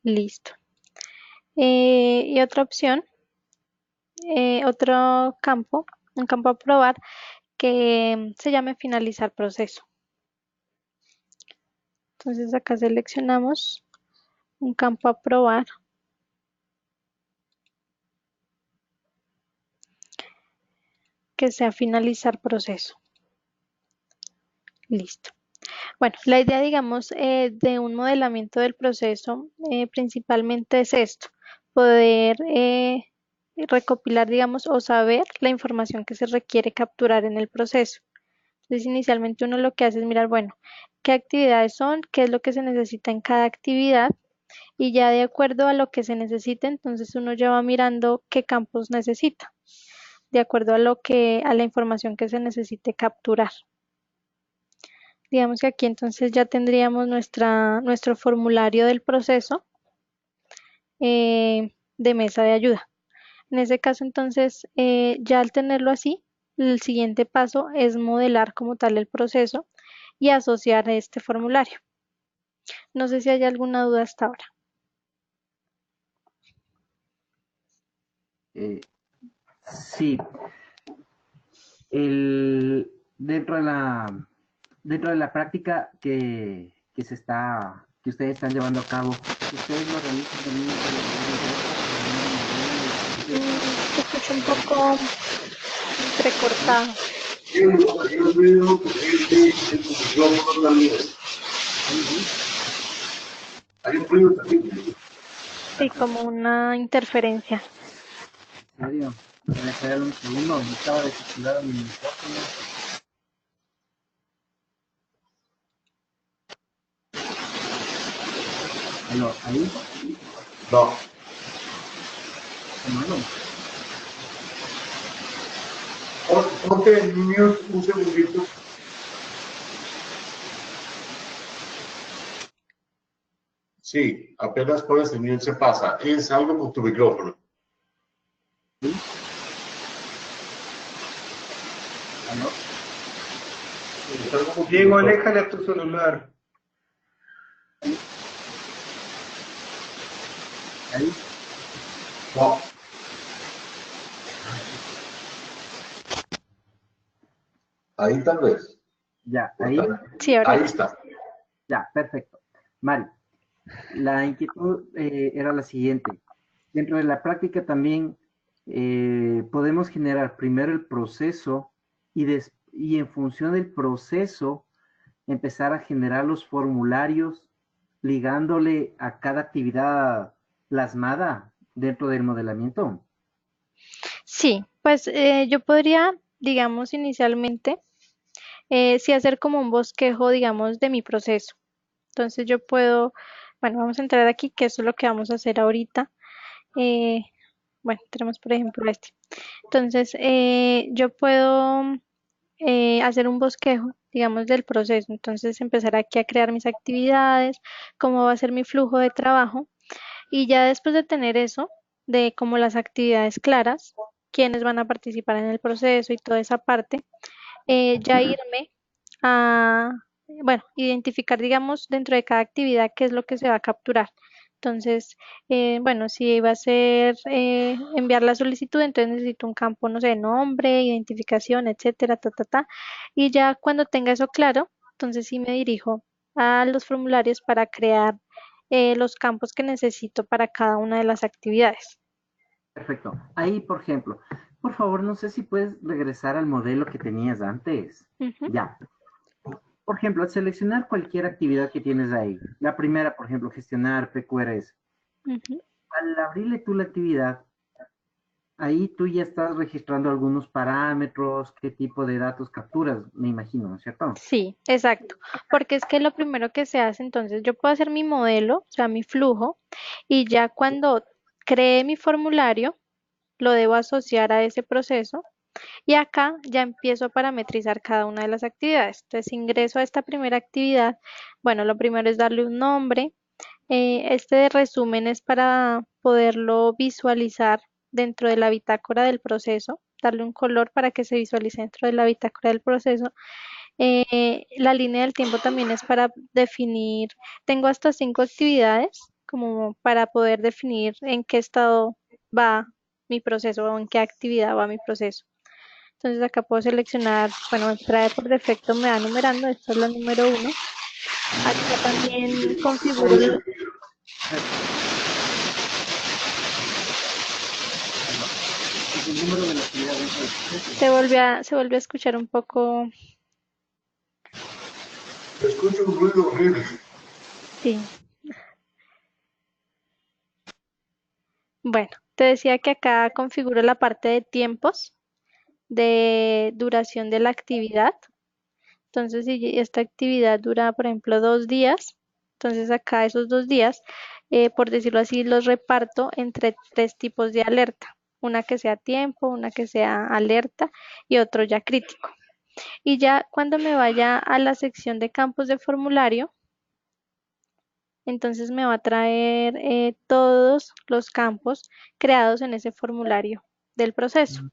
Listo. Y otra opción, otro campo, un campo a probar que se llame finalizar proceso. Entonces acá seleccionamos un campo a probar. Que sea finalizar proceso. Listo. Bueno, la idea, digamos, de un modelamiento del proceso principalmente es esto, poder recopilar, digamos, o saber la información que se requiere capturar en el proceso. Entonces, inicialmente uno lo que hace es mirar, bueno, qué actividades son, qué es lo que se necesita en cada actividad y ya de acuerdo a lo que se necesite, entonces uno ya va mirando qué campos necesita, de acuerdo a a la información que se necesite capturar. Digamos que aquí entonces ya tendríamos nuestro formulario del proceso de mesa de ayuda. En ese caso, entonces, ya al tenerlo así, el siguiente paso es modelar como tal el proceso y asociar este formulario. No sé si hay alguna duda hasta ahora. Sí, el, dentro de dentro de la práctica que ustedes están llevando a cabo, ustedes lo realizan también Se escucha un poco entrecortado. Hay un ruido en tu micrófono también. Hay un ruido también. Sí, como una interferencia. ¿En serio? Me esperaron un segundo, no estaba desactivado mi micrófono. ¿Aló? ¿Ahí? No. Hermano, Ponte en mute un segundito. Sí, apenas pones el mute se pasa. Es algo con tu micrófono. ¿sí? ¿Aló? Es algo con tu Diego, micrófono. aléjale a tu celular. ¿Ahí? No. Ahí tal vez. Ya, ahí. Sí, ahora Ahí sí. está. Ya, perfecto. Mari, la inquietud era la siguiente. Dentro de la práctica también podemos generar primero el proceso y en función del proceso empezar a generar los formularios ligándole a cada actividad plasmada dentro del modelamiento. Sí, pues yo podría, digamos, inicialmente, sí hacer como un bosquejo, digamos, de mi proceso. Entonces yo puedo, bueno, vamos a entrar aquí, que eso es lo que vamos a hacer ahorita. Eh, bueno, tenemos por ejemplo este. Entonces, yo puedo hacer un bosquejo, digamos, del proceso. Entonces, empezar aquí a crear mis actividades, cómo va a ser mi flujo de trabajo. Y ya después de tener eso, de como las actividades claras, quiénes van a participar en el proceso y toda esa parte, ya irme a, bueno, identificar, digamos, dentro de cada actividad qué es lo que se va a capturar. Entonces, bueno, si va a ser enviar la solicitud, entonces necesito un campo, no sé, nombre, identificación, etcétera, ta, ta, ta. Y ya cuando tenga eso claro, entonces sí me dirijo a los formularios para crear los campos que necesito para cada una de las actividades. Perfecto. Ahí, por ejemplo, por favor, no sé si puedes regresar al modelo que tenías antes. Ujú, Ya. Por ejemplo, al seleccionar cualquier actividad que tienes ahí, la primera, por ejemplo, gestionar PQRS, ujú. al abrirle tú la actividad, ahí tú ya estás registrando algunos parámetros, qué tipo de datos capturas, me imagino, ¿no es cierto? Sí, exacto. Porque es que lo primero que se hace, entonces yo puedo hacer mi modelo, o sea, mi flujo, y ya cuando cree mi formulario, lo debo asociar a ese proceso y acá ya empiezo a parametrizar cada una de las actividades. Entonces ingreso a esta primera actividad. Bueno, lo primero es darle un nombre. Este de resumen es para poderlo visualizar dentro de la bitácora del proceso, darle un color para que se visualice dentro de la bitácora del proceso. La línea del tiempo también es para definir, tengo hasta 5 actividades como para poder definir en qué estado va mi proceso o en qué actividad va mi proceso. Entonces acá puedo seleccionar, bueno, me trae por defecto, me va numerando, esta es la número 1. Acá también configuro, Es el número de la actividad dentro del proceso. se vuelve a escuchar un poco, Escucho un ruido horrible. sí. Bueno, te decía que acá configuro la parte de tiempos de duración de la actividad. Entonces, si esta actividad dura, por ejemplo, 2 días, entonces acá esos 2 días por decirlo así, los reparto entre 3 tipos de alerta. Una que sea tiempo, una que sea alerta y otro ya crítico. Y ya cuando me vaya a la sección de campos de formulario, entonces me va a traer todos los campos creados en ese formulario del proceso.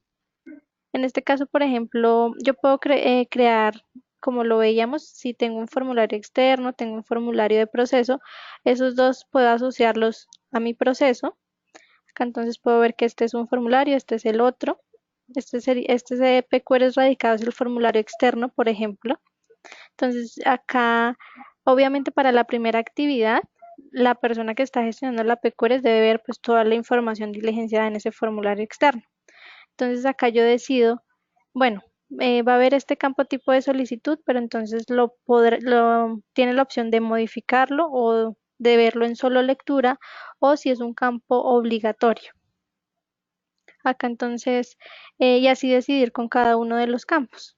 En este caso, por ejemplo, yo puedo crear, como lo veíamos, si tengo un formulario externo, tengo un formulario de proceso, esos dos puedo asociarlos a mi proceso. Acá entonces puedo ver que este es un formulario, este es el otro. Este de PQRs radicados es el formulario externo, por ejemplo. Entonces acá, obviamente para la primera actividad, la persona que está gestionando la PQRs debe ver pues toda la información diligenciada en ese formulario externo. Entonces acá yo decido, bueno, va a haber este campo tipo de solicitud, pero entonces tiene la opción de modificarlo o de verlo en solo lectura o si es un campo obligatorio. Acá entonces, y así decidir con cada uno de los campos.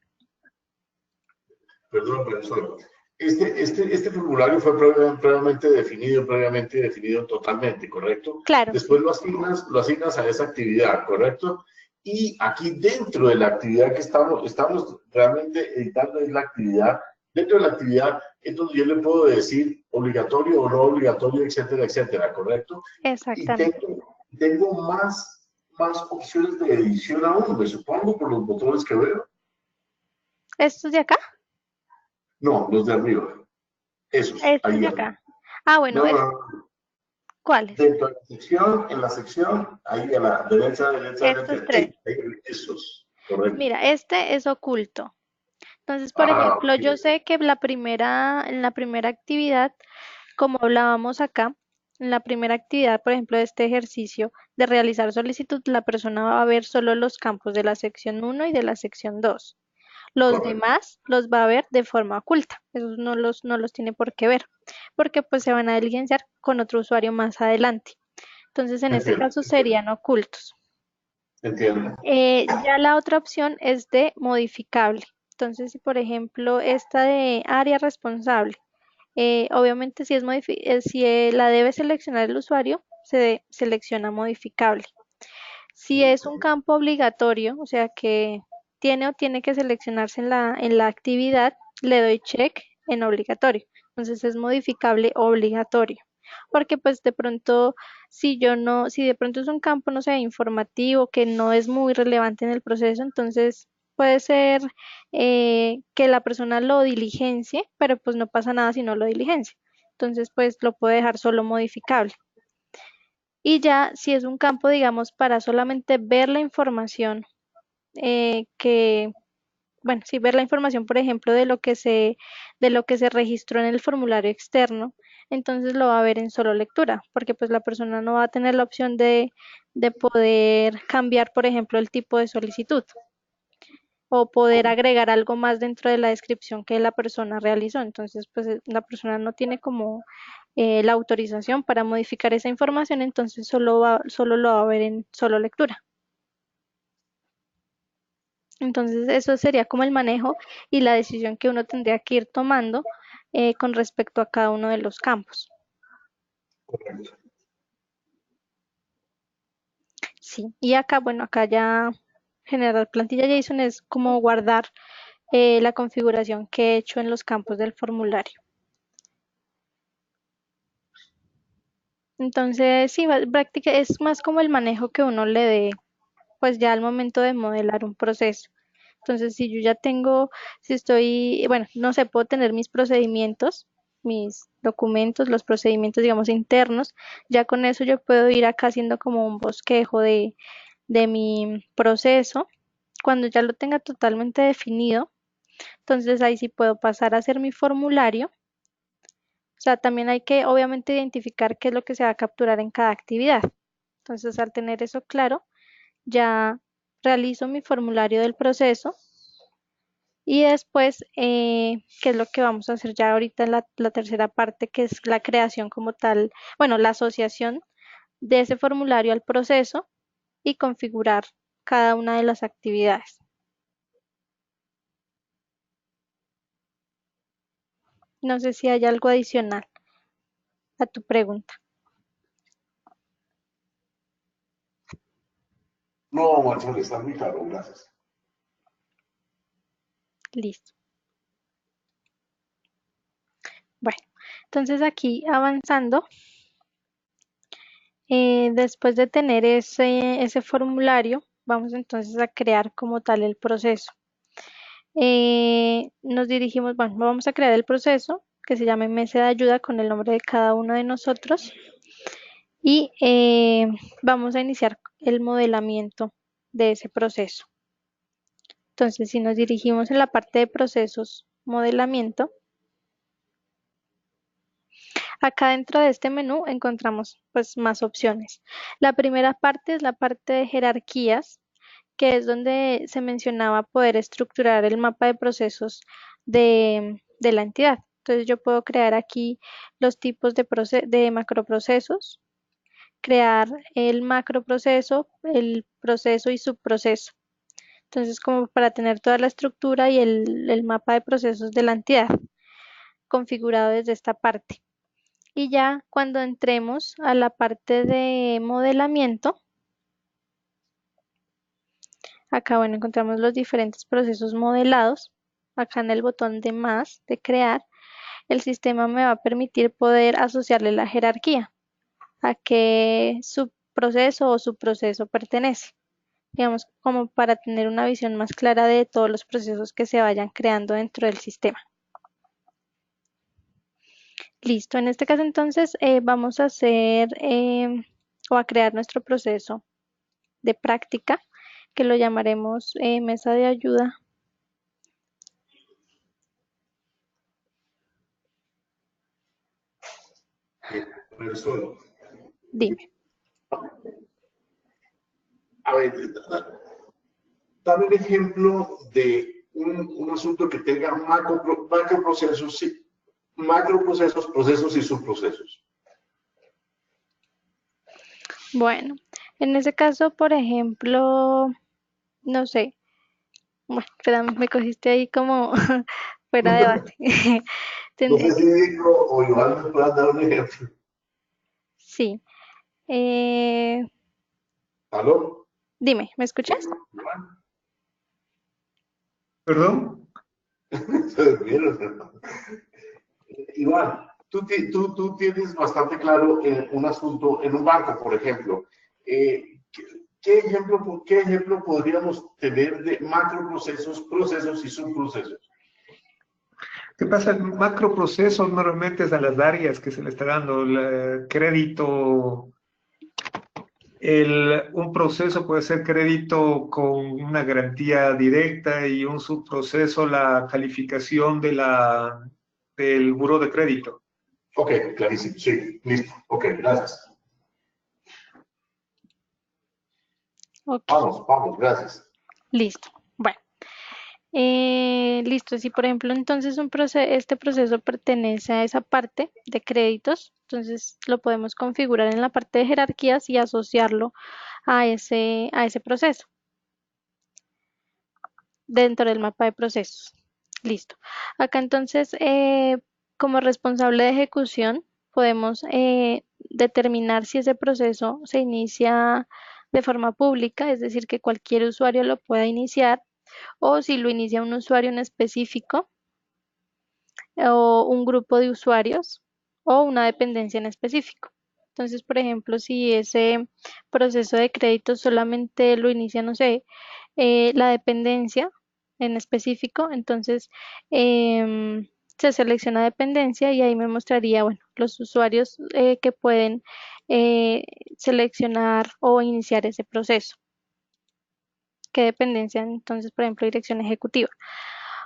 Perdón, profesor. Este formulario fue previamente definido totalmente, ¿correcto? Claro, Después sí. lo asignas a esa actividad, ¿correcto? Y aquí dentro de la actividad que estamos realmente editando es la actividad. Dentro de la actividad es donde yo le puedo decir obligatorio o no obligatorio, etcétera, etcétera, ¿correcto? Y Exactamente. tengo más opciones de edición aún, me supongo, por los botones que veo. ¿Estos de acá? No, los de arriba. Esos, Estos ahí de arriba. acá. Ah, bueno, No, no, no. ¿cuáles? Dentro de en la sección, ahí a la derecha, derecha, Estos derecha. tres. Ahí, esos, correcto. Mira, este es oculto. Entonces, por Ah, ejemplo, ok. yo sé que en la primera actividad, como hablábamos acá, en la primera actividad, por ejemplo, de este ejercicio de realizar solicitud, la persona va a ver solo los campos de la sección 1 y de la sección 2. Los Correcto. demás los va a ver de forma oculta. Esos no los tiene por qué ver, porque pues se van a diligenciar con otro usuario más adelante. Entonces, en este Entiendo, caso entiendo, serían ocultos. entiendo. Ya la otra opción es de modificable. Entonces, si por ejemplo esta de área responsable, obviamente si la debe seleccionar el usuario, se selecciona modificable. Si es un campo obligatorio, o sea que tiene que seleccionarse en la actividad, le doy check en obligatorio. Entonces es modificable obligatorio. Porque pues de pronto, si de pronto es un campo, no sé, informativo, que no es muy relevante en el proceso, entonces puede ser que la persona lo diligencie, pero pues no pasa nada si no lo diligencia. Entonces pues lo puede dejar solo modificable. Y ya si es un campo, digamos, para solamente ver la información bueno, sí, ver la información, por ejemplo, de lo que se registró en el formulario externo, entonces lo va a ver en solo lectura, porque pues la persona no va a tener la opción de poder cambiar, por ejemplo, el tipo de solicitud o poder agregar algo más dentro de la descripción que la persona realizó. Entonces, pues la persona no tiene como la autorización para modificar esa información, entonces solo lo va a ver en solo lectura. Entonces, eso sería como el manejo y la decisión que uno tendría que ir tomando con respecto a cada uno de los campos. Correcto. Sí, y acá, bueno, acá ya generar plantilla JSON es como guardar la configuración que he hecho en los campos del formulario. Entonces, sí, práctica es más como el manejo que uno le dé, pues ya al momento de modelar un proceso. Entonces, si yo ya tengo, si estoy, bueno, no sé, puedo tener mis procedimientos, mis documentos, los procedimientos, digamos, internos, ya con eso yo puedo ir acá haciendo como un bosquejo de mi proceso. Cuando ya lo tenga totalmente definido, entonces ahí sí puedo pasar a hacer mi formulario. O sea, también hay que obviamente identificar qué es lo que se va a capturar en cada actividad. Entonces, al tener eso claro, ya realizo mi formulario del proceso y después, ¿qué es lo que vamos a hacer ya ahorita en la tercera parte, que es la creación como tal, bueno, la asociación de ese formulario al proceso y configurar cada una de las actividades? No sé si hay algo adicional a tu pregunta. No, Marcelo, está muy claro, gracias. Listo. Bueno, entonces aquí avanzando, después de tener ese formulario, vamos entonces a crear como tal el proceso. Nos dirigimos, bueno, vamos a crear el proceso que se llame mesa de ayuda con el nombre de cada uno de nosotros y vamos a iniciar el modelamiento de ese proceso. Entonces, si nos dirigimos en la parte de procesos, modelamiento, acá dentro de este menú encontramos pues más opciones. La primera parte es la parte de jerarquías, que es donde se mencionaba poder estructurar el mapa de procesos de la entidad. Entonces yo puedo crear aquí los tipos de macroprocesos, crear el macroproceso, el proceso y subproceso. Entonces como para tener toda la estructura y el mapa de procesos de la entidad configurado desde esta parte. Y ya cuando entremos a la parte de modelamiento, acá, bueno, encontramos los diferentes procesos modelados. Acá en el botón de más, de crear, el sistema me va a permitir poder asociarle la jerarquía a qué subproceso o subproceso pertenece. Digamos, como para tener una visión más clara de todos los procesos que se vayan creando dentro del sistema. Listo, en este caso entonces vamos a hacer o a crear nuestro proceso de práctica, que lo llamaremos mesa de ayuda. Profesor, Dime. a ver, dame un ejemplo de un asunto que tenga macroprocesos, sí, macroprocesos, procesos y subprocesos. Bueno, en ese caso, por ejemplo, no sé, bueno, espérame, me cogiste ahí como fuera de base. No Tendría sé si que, Diego o Iván me puedan dar un ejemplo. sí. Eh, ¿Aló? Dime, ¿me escuchas? Iván. ¿Perdón? Se durmieron. Iván, tú tienes bastante claro en un asunto, en un banco, por ejemplo. ¿Qué ejemplo podríamos tener de macroprocesos, procesos y subprocesos? ¿Qué pasa? El macroproceso normalmente es a las áreas que se le está dando el crédito. Un proceso puede ser crédito con una garantía directa y un subproceso la calificación del buró de crédito. Ok, clarísimo, sí, listo. Ok, gracias. Ok, Vamos, gracias. listo. Bueno, listo. Si por ejemplo entonces este proceso pertenece a esa parte de créditos, entonces lo podemos configurar en la parte de jerarquías y asociarlo a ese proceso dentro del mapa de procesos. Listo. Acá entonces, como responsable de ejecución, podemos determinar si ese proceso se inicia de forma pública, es decir, que cualquier usuario lo pueda iniciar, o si lo inicia un usuario en específico, o un grupo de usuarios, o una dependencia en específico. Entonces, por ejemplo, si ese proceso de crédito solamente lo inicia, no sé, la dependencia en específico, entonces se selecciona dependencia y ahí me mostraría, bueno, los usuarios que pueden eh, seleccionar o iniciar ese proceso. ¿Qué dependencia? Entonces, por ejemplo, dirección ejecutiva.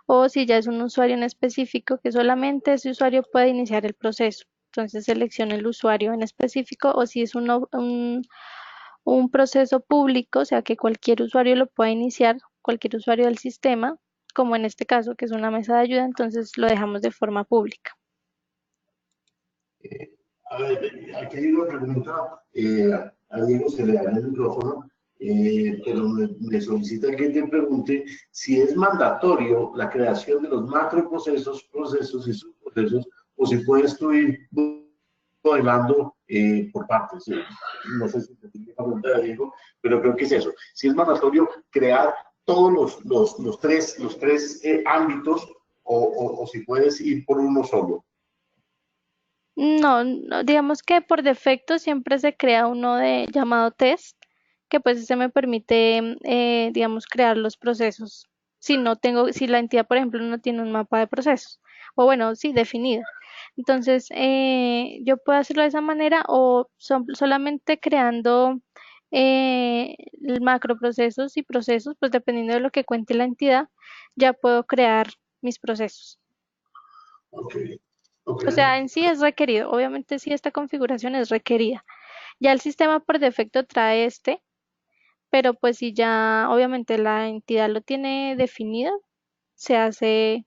O si ya es un usuario en específico, que solamente ese usuario puede iniciar el proceso. Entonces selecciona el usuario en específico o si es un proceso público, o sea que cualquier usuario lo puede iniciar, cualquier usuario del sistema, como en este caso que es una mesa de ayuda, entonces lo dejamos de forma pública. A ver, aquí hay una pregunta. A Diego se le da el micrófono, pero me solicita que te pregunte si es mandatorio la creación de los macroprocesos, procesos y subprocesos, o si puedes tú ir modelando por partes. No sé si te entiendo la pregunta de Diego, pero creo que es eso. Si es mandatorio crear todos los tres ámbitos o si puedes ir por uno solo. No, no, digamos que por defecto siempre se crea uno de llamado test, que pues ese me permite, digamos, crear los procesos. Si no tengo, si la entidad, por ejemplo, no tiene un mapa de procesos, o bueno, sí, definido. Entonces, yo puedo hacerlo de esa manera o solamente creando el macroprocesos y procesos, pues dependiendo de lo que cuente la entidad, ya puedo crear mis procesos. Ok, ok. O sea, en sí es requerido. Obviamente sí, esta configuración es requerida. Ya el sistema por defecto trae este, pero pues si ya obviamente la entidad lo tiene definido, se hace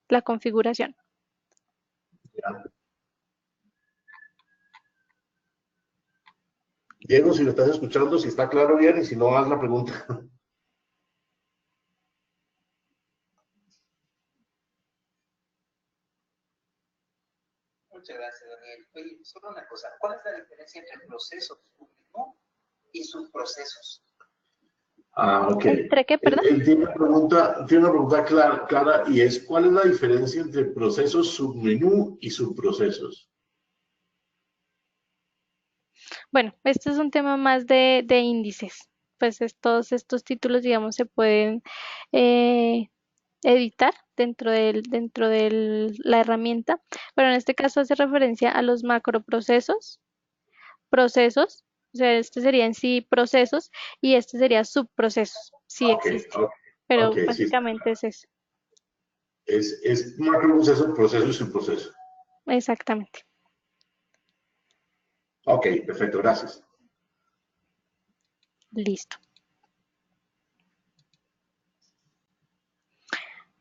la configuración. Ya. Diego, si lo estás escuchando, si está claro bien y si no, haz la pregunta. Muchas gracias, Daniel. Oye, solo una cosa, ¿cuál es la diferencia entre procesos y subprocesos? Ah, ok. ¿Entre qué, perdón? Él tiene una pregunta clara y es, ¿cuál es la diferencia entre procesos submenú y subprocesos? Bueno, este es un tema más de índices. Pues todos estos títulos, digamos, se pueden eh, editar dentro de la herramienta, pero en este caso hace referencia a los macroprocesos, procesos, o sea, este sería en sí procesos y este sería subprocesos, sí Ok, existe, ok, ok, pero sí. básicamente es eso, Es macroproceso, proceso y subproceso. exactamente. Ok, perfecto, gracias. Listo.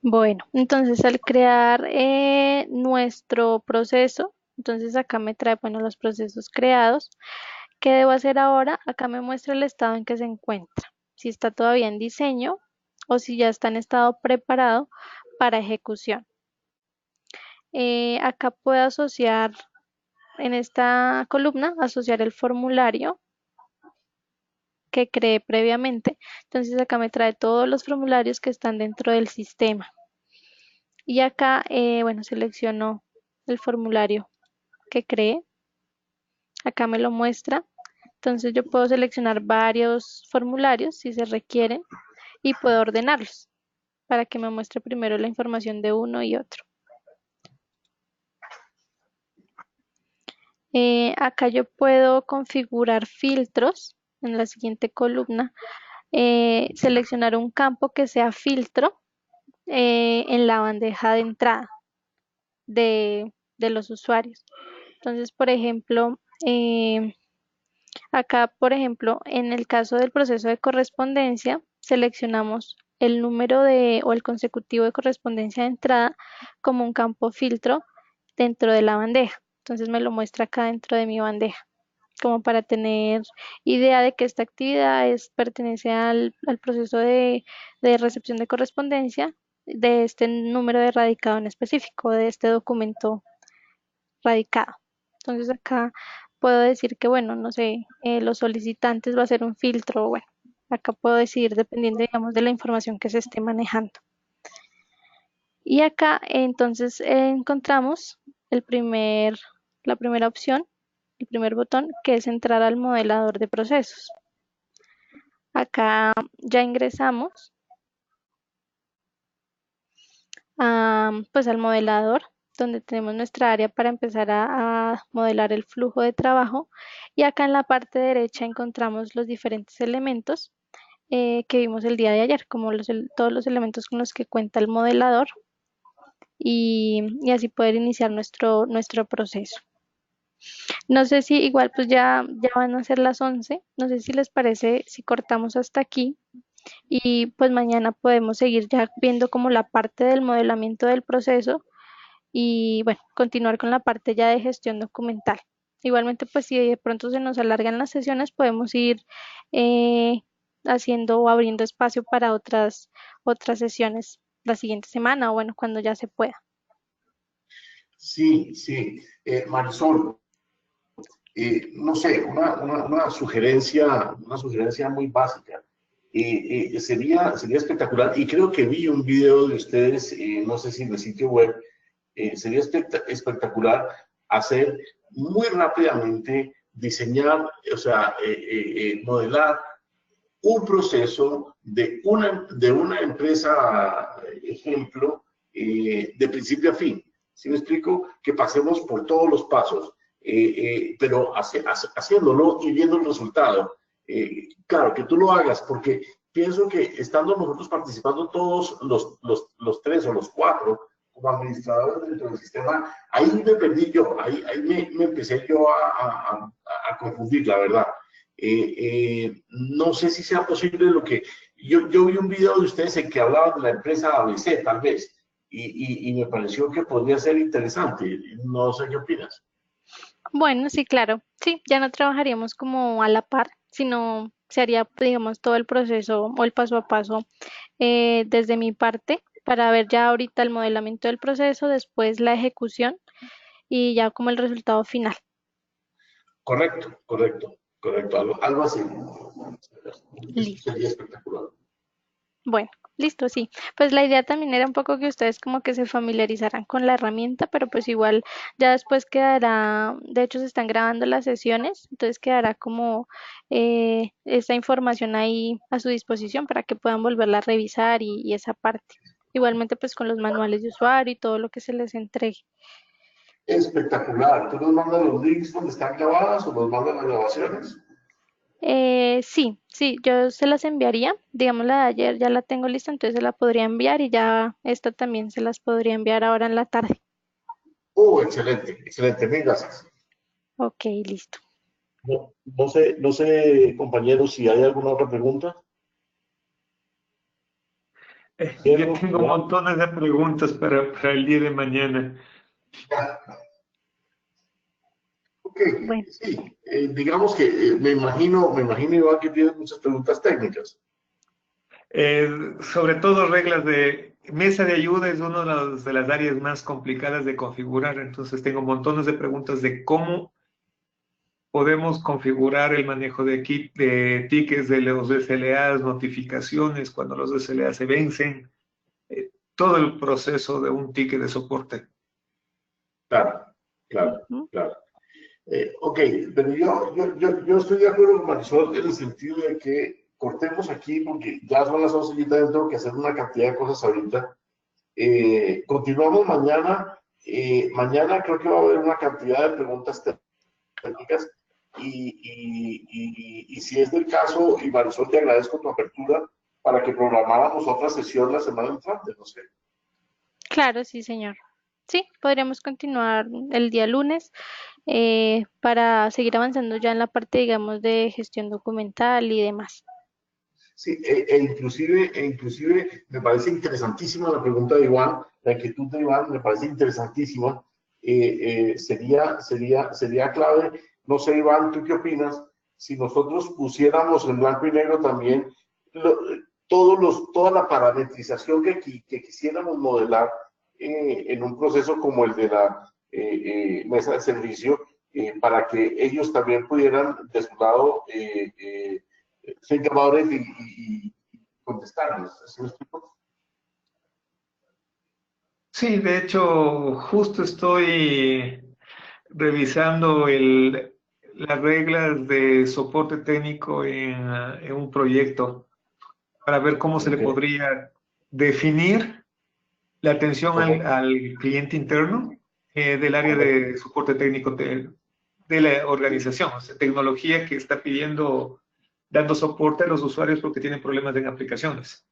Bueno, entonces al crear nuestro proceso, entonces acá me trae, bueno, los procesos creados. ¿Qué debo hacer ahora? Acá me muestra el estado en que se encuentra. Si está todavía en diseño o si ya está en estado preparado para ejecución. Acá puedo asociar en esta columna, asociar el formulario que creé previamente. Entonces acá me trae todos los formularios que están dentro del sistema. Y acá, bueno, selecciono el formulario que creé. Acá me lo muestra. Entonces yo puedo seleccionar varios formularios si se requieren y puedo ordenarlos para que me muestre primero la información de uno y otro. Acá yo puedo configurar filtros en la siguiente columna, seleccionar un campo que sea filtro en la bandeja de entrada de los usuarios. Entonces, por ejemplo, acá, por ejemplo, en el caso del proceso de correspondencia, seleccionamos el número o el consecutivo de correspondencia de entrada como un campo filtro dentro de la bandeja. Entonces me lo muestra acá dentro de mi bandeja, como para tener idea de que esta actividad pertenece al proceso de recepción de correspondencia de este número de radicado en específico, de este documento radicado. Entonces acá puedo decir que, bueno, no sé, los solicitantes va a ser un filtro, bueno, acá puedo decidir dependiendo, digamos, de la información que se esté manejando. Y acá entonces encontramos la primera opción, el primer botón, que es entrar al modelador de procesos. Acá ya ingresamos pues al modelador, donde tenemos nuestra área para empezar a modelar el flujo de trabajo. Y acá en la parte derecha encontramos los diferentes elementos que vimos el día de ayer, como todos los elementos con los que cuenta el modelador y así poder iniciar nuestro proceso. No sé si igual pues ya van a ser las 11, no sé si les parece si cortamos hasta aquí y pues mañana podemos seguir ya viendo como la parte del modelamiento del proceso y bueno, continuar con la parte ya de gestión documental. Igualmente, pues si de pronto se nos alargan las sesiones, podemos ir eh, haciendo o abriendo espacio para otras sesiones la siguiente semana o bueno, cuando ya se pueda. Sí, sí. Marisol, no sé, una sugerencia muy básica. Sería espectacular, y creo que vi un video de ustedes, no sé si en el sitio web, sería espectacular hacer muy rápidamente, diseñar, o sea, modelar un proceso de una empresa, ejemplo, de principio a fin. ¿Sí me explico? Que pasemos por todos los pasos, pero haciéndolo y viendo el resultado. Claro, que tú lo hagas, porque pienso que estando nosotros participando todos los tres o los cuatro como administradores dentro del sistema, ahí me perdí yo, ahí me empecé yo a confundir, la verdad. No sé si sea posible lo que... Yo vi un video de ustedes en que hablaban de la empresa ABC, tal vez, y me pareció que podría ser interesante. No sé qué opinas. Bueno, sí, claro. Sí, ya no trabajaríamos como a la par, sino se haría, digamos, todo el proceso o el paso a paso desde mi parte para ver ya ahorita el modelamiento del proceso, después la ejecución y ya como el resultado final. Correcto, correcto, correcto. Algo así. Eso Listo. sería espectacular. Bueno, listo, sí. Pues la idea también era un poco que ustedes como que se familiarizaran con la herramienta, pero pues igual ya después quedará, de hecho se están grabando las sesiones, entonces quedará como esta información ahí a su disposición para que puedan volverla a revisar y esa parte. Igualmente pues con los manuales de usuario y todo lo que se les entregue. Espectacular. ¿Tú nos mandas los links donde están grabadas o nos mandas las grabaciones? Sí, sí, yo se las enviaría. Digamos, la de ayer ya la tengo lista, entonces se la podría enviar y ya esta también se las podría enviar ahora en la tarde. Excelente, excelente. Mil gracias. Ok, listo. No sé, compañeros, si hay alguna otra pregunta. Yo Diego, tengo Iván. montones de preguntas para el día de mañana. Ok, Bueno, sí. Digamos que me imagino, Iván, que tienes muchas preguntas técnicas. Sobre todo reglas de mesa de ayuda es una de las áreas más complicadas de configurar, entonces tengo montones de preguntas de cómo podemos configurar el manejo de tickets de los SLAs, notificaciones, cuando los SLA se vencen, todo el proceso de un ticket de soporte. Claro, claro, ujú, claro. Ok, pero yo estoy de acuerdo con Marisol en el sentido de que cortemos aquí porque ya son las 11 y yo también tengo que hacer una cantidad de cosas ahorita. Continuamos mañana. Mañana creo que va a haber una cantidad de preguntas técnicas y si es del caso, y Marisol, te agradezco tu apertura para que programáramos otra sesión la semana entrante, no sé. claro, sí, señor. Sí, podríamos continuar el día lunes para seguir avanzando ya en la parte, digamos, de gestión documental y demás. Sí, inclusive me parece interesantísima la pregunta de Iván, la inquietud de Iván me parece interesantísima. Sería clave, no sé, Iván, ¿tú qué opinas? Si nosotros pusiéramos en blanco y negro también lo- toda la parametrización que quisiéramos modelar en un proceso como el de la mesa de servicio, para que ellos también pudieran, de su lado, ser llamadores y contestarnos. ¿Sí me explico? Sí, de hecho, justo estoy revisando las reglas de soporte técnico en un proyecto para ver cómo se le Ok, podría definir la atención correcto, al cliente interno del área correcto. de soporte técnico de la organización, o sea, tecnología que está pidiendo, dando soporte a los usuarios porque tienen problemas en aplicaciones.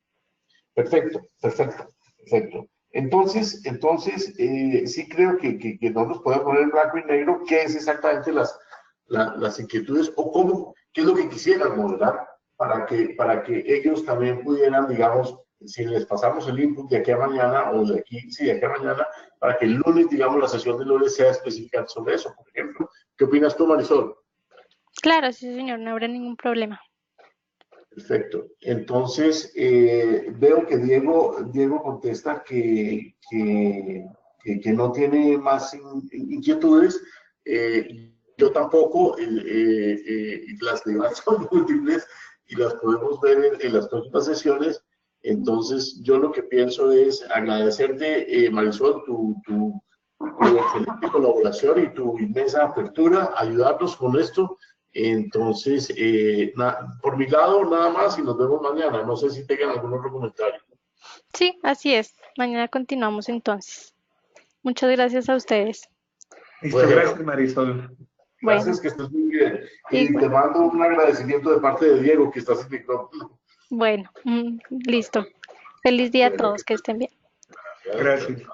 Perfecto, perfecto, perfecto. Entonces sí creo que nosotros podemos poner en blanco y negro qué es exactamente las inquietudes o qué es lo que quisieran modelar para que ellos también pudieran, digamos, si les pasamos el input de aquí a mañana o de aquí, sí, de aquí a mañana, para que el lunes, digamos, la sesión del lunes sea específica sobre eso, por ejemplo. ¿Qué opinas tú, Marisol? Claro, sí, señor, no habrá ningún problema. Perfecto. Entonces, veo que Diego contesta que no tiene más inquietudes. yo tampoco, las demás son múltiples y las podemos ver en las próximas sesiones. Entonces, yo lo que pienso es agradecerte, Marisol, tu excelente colaboración y tu inmensa apertura, ayudarnos con esto. Entonces, por mi lado, nada más y nos vemos mañana. No sé si tengan algún otro comentario. Sí, así es. Mañana continuamos entonces. Muchas gracias a ustedes. Listo, Bueno, gracias Marisol. Bueno, gracias, que estés muy bien. Y igual. te mando un agradecimiento de parte de Diego, que está sin micrófono. Bueno, listo. Feliz día a Bueno, todos, que estén bien. gracias. Gracias.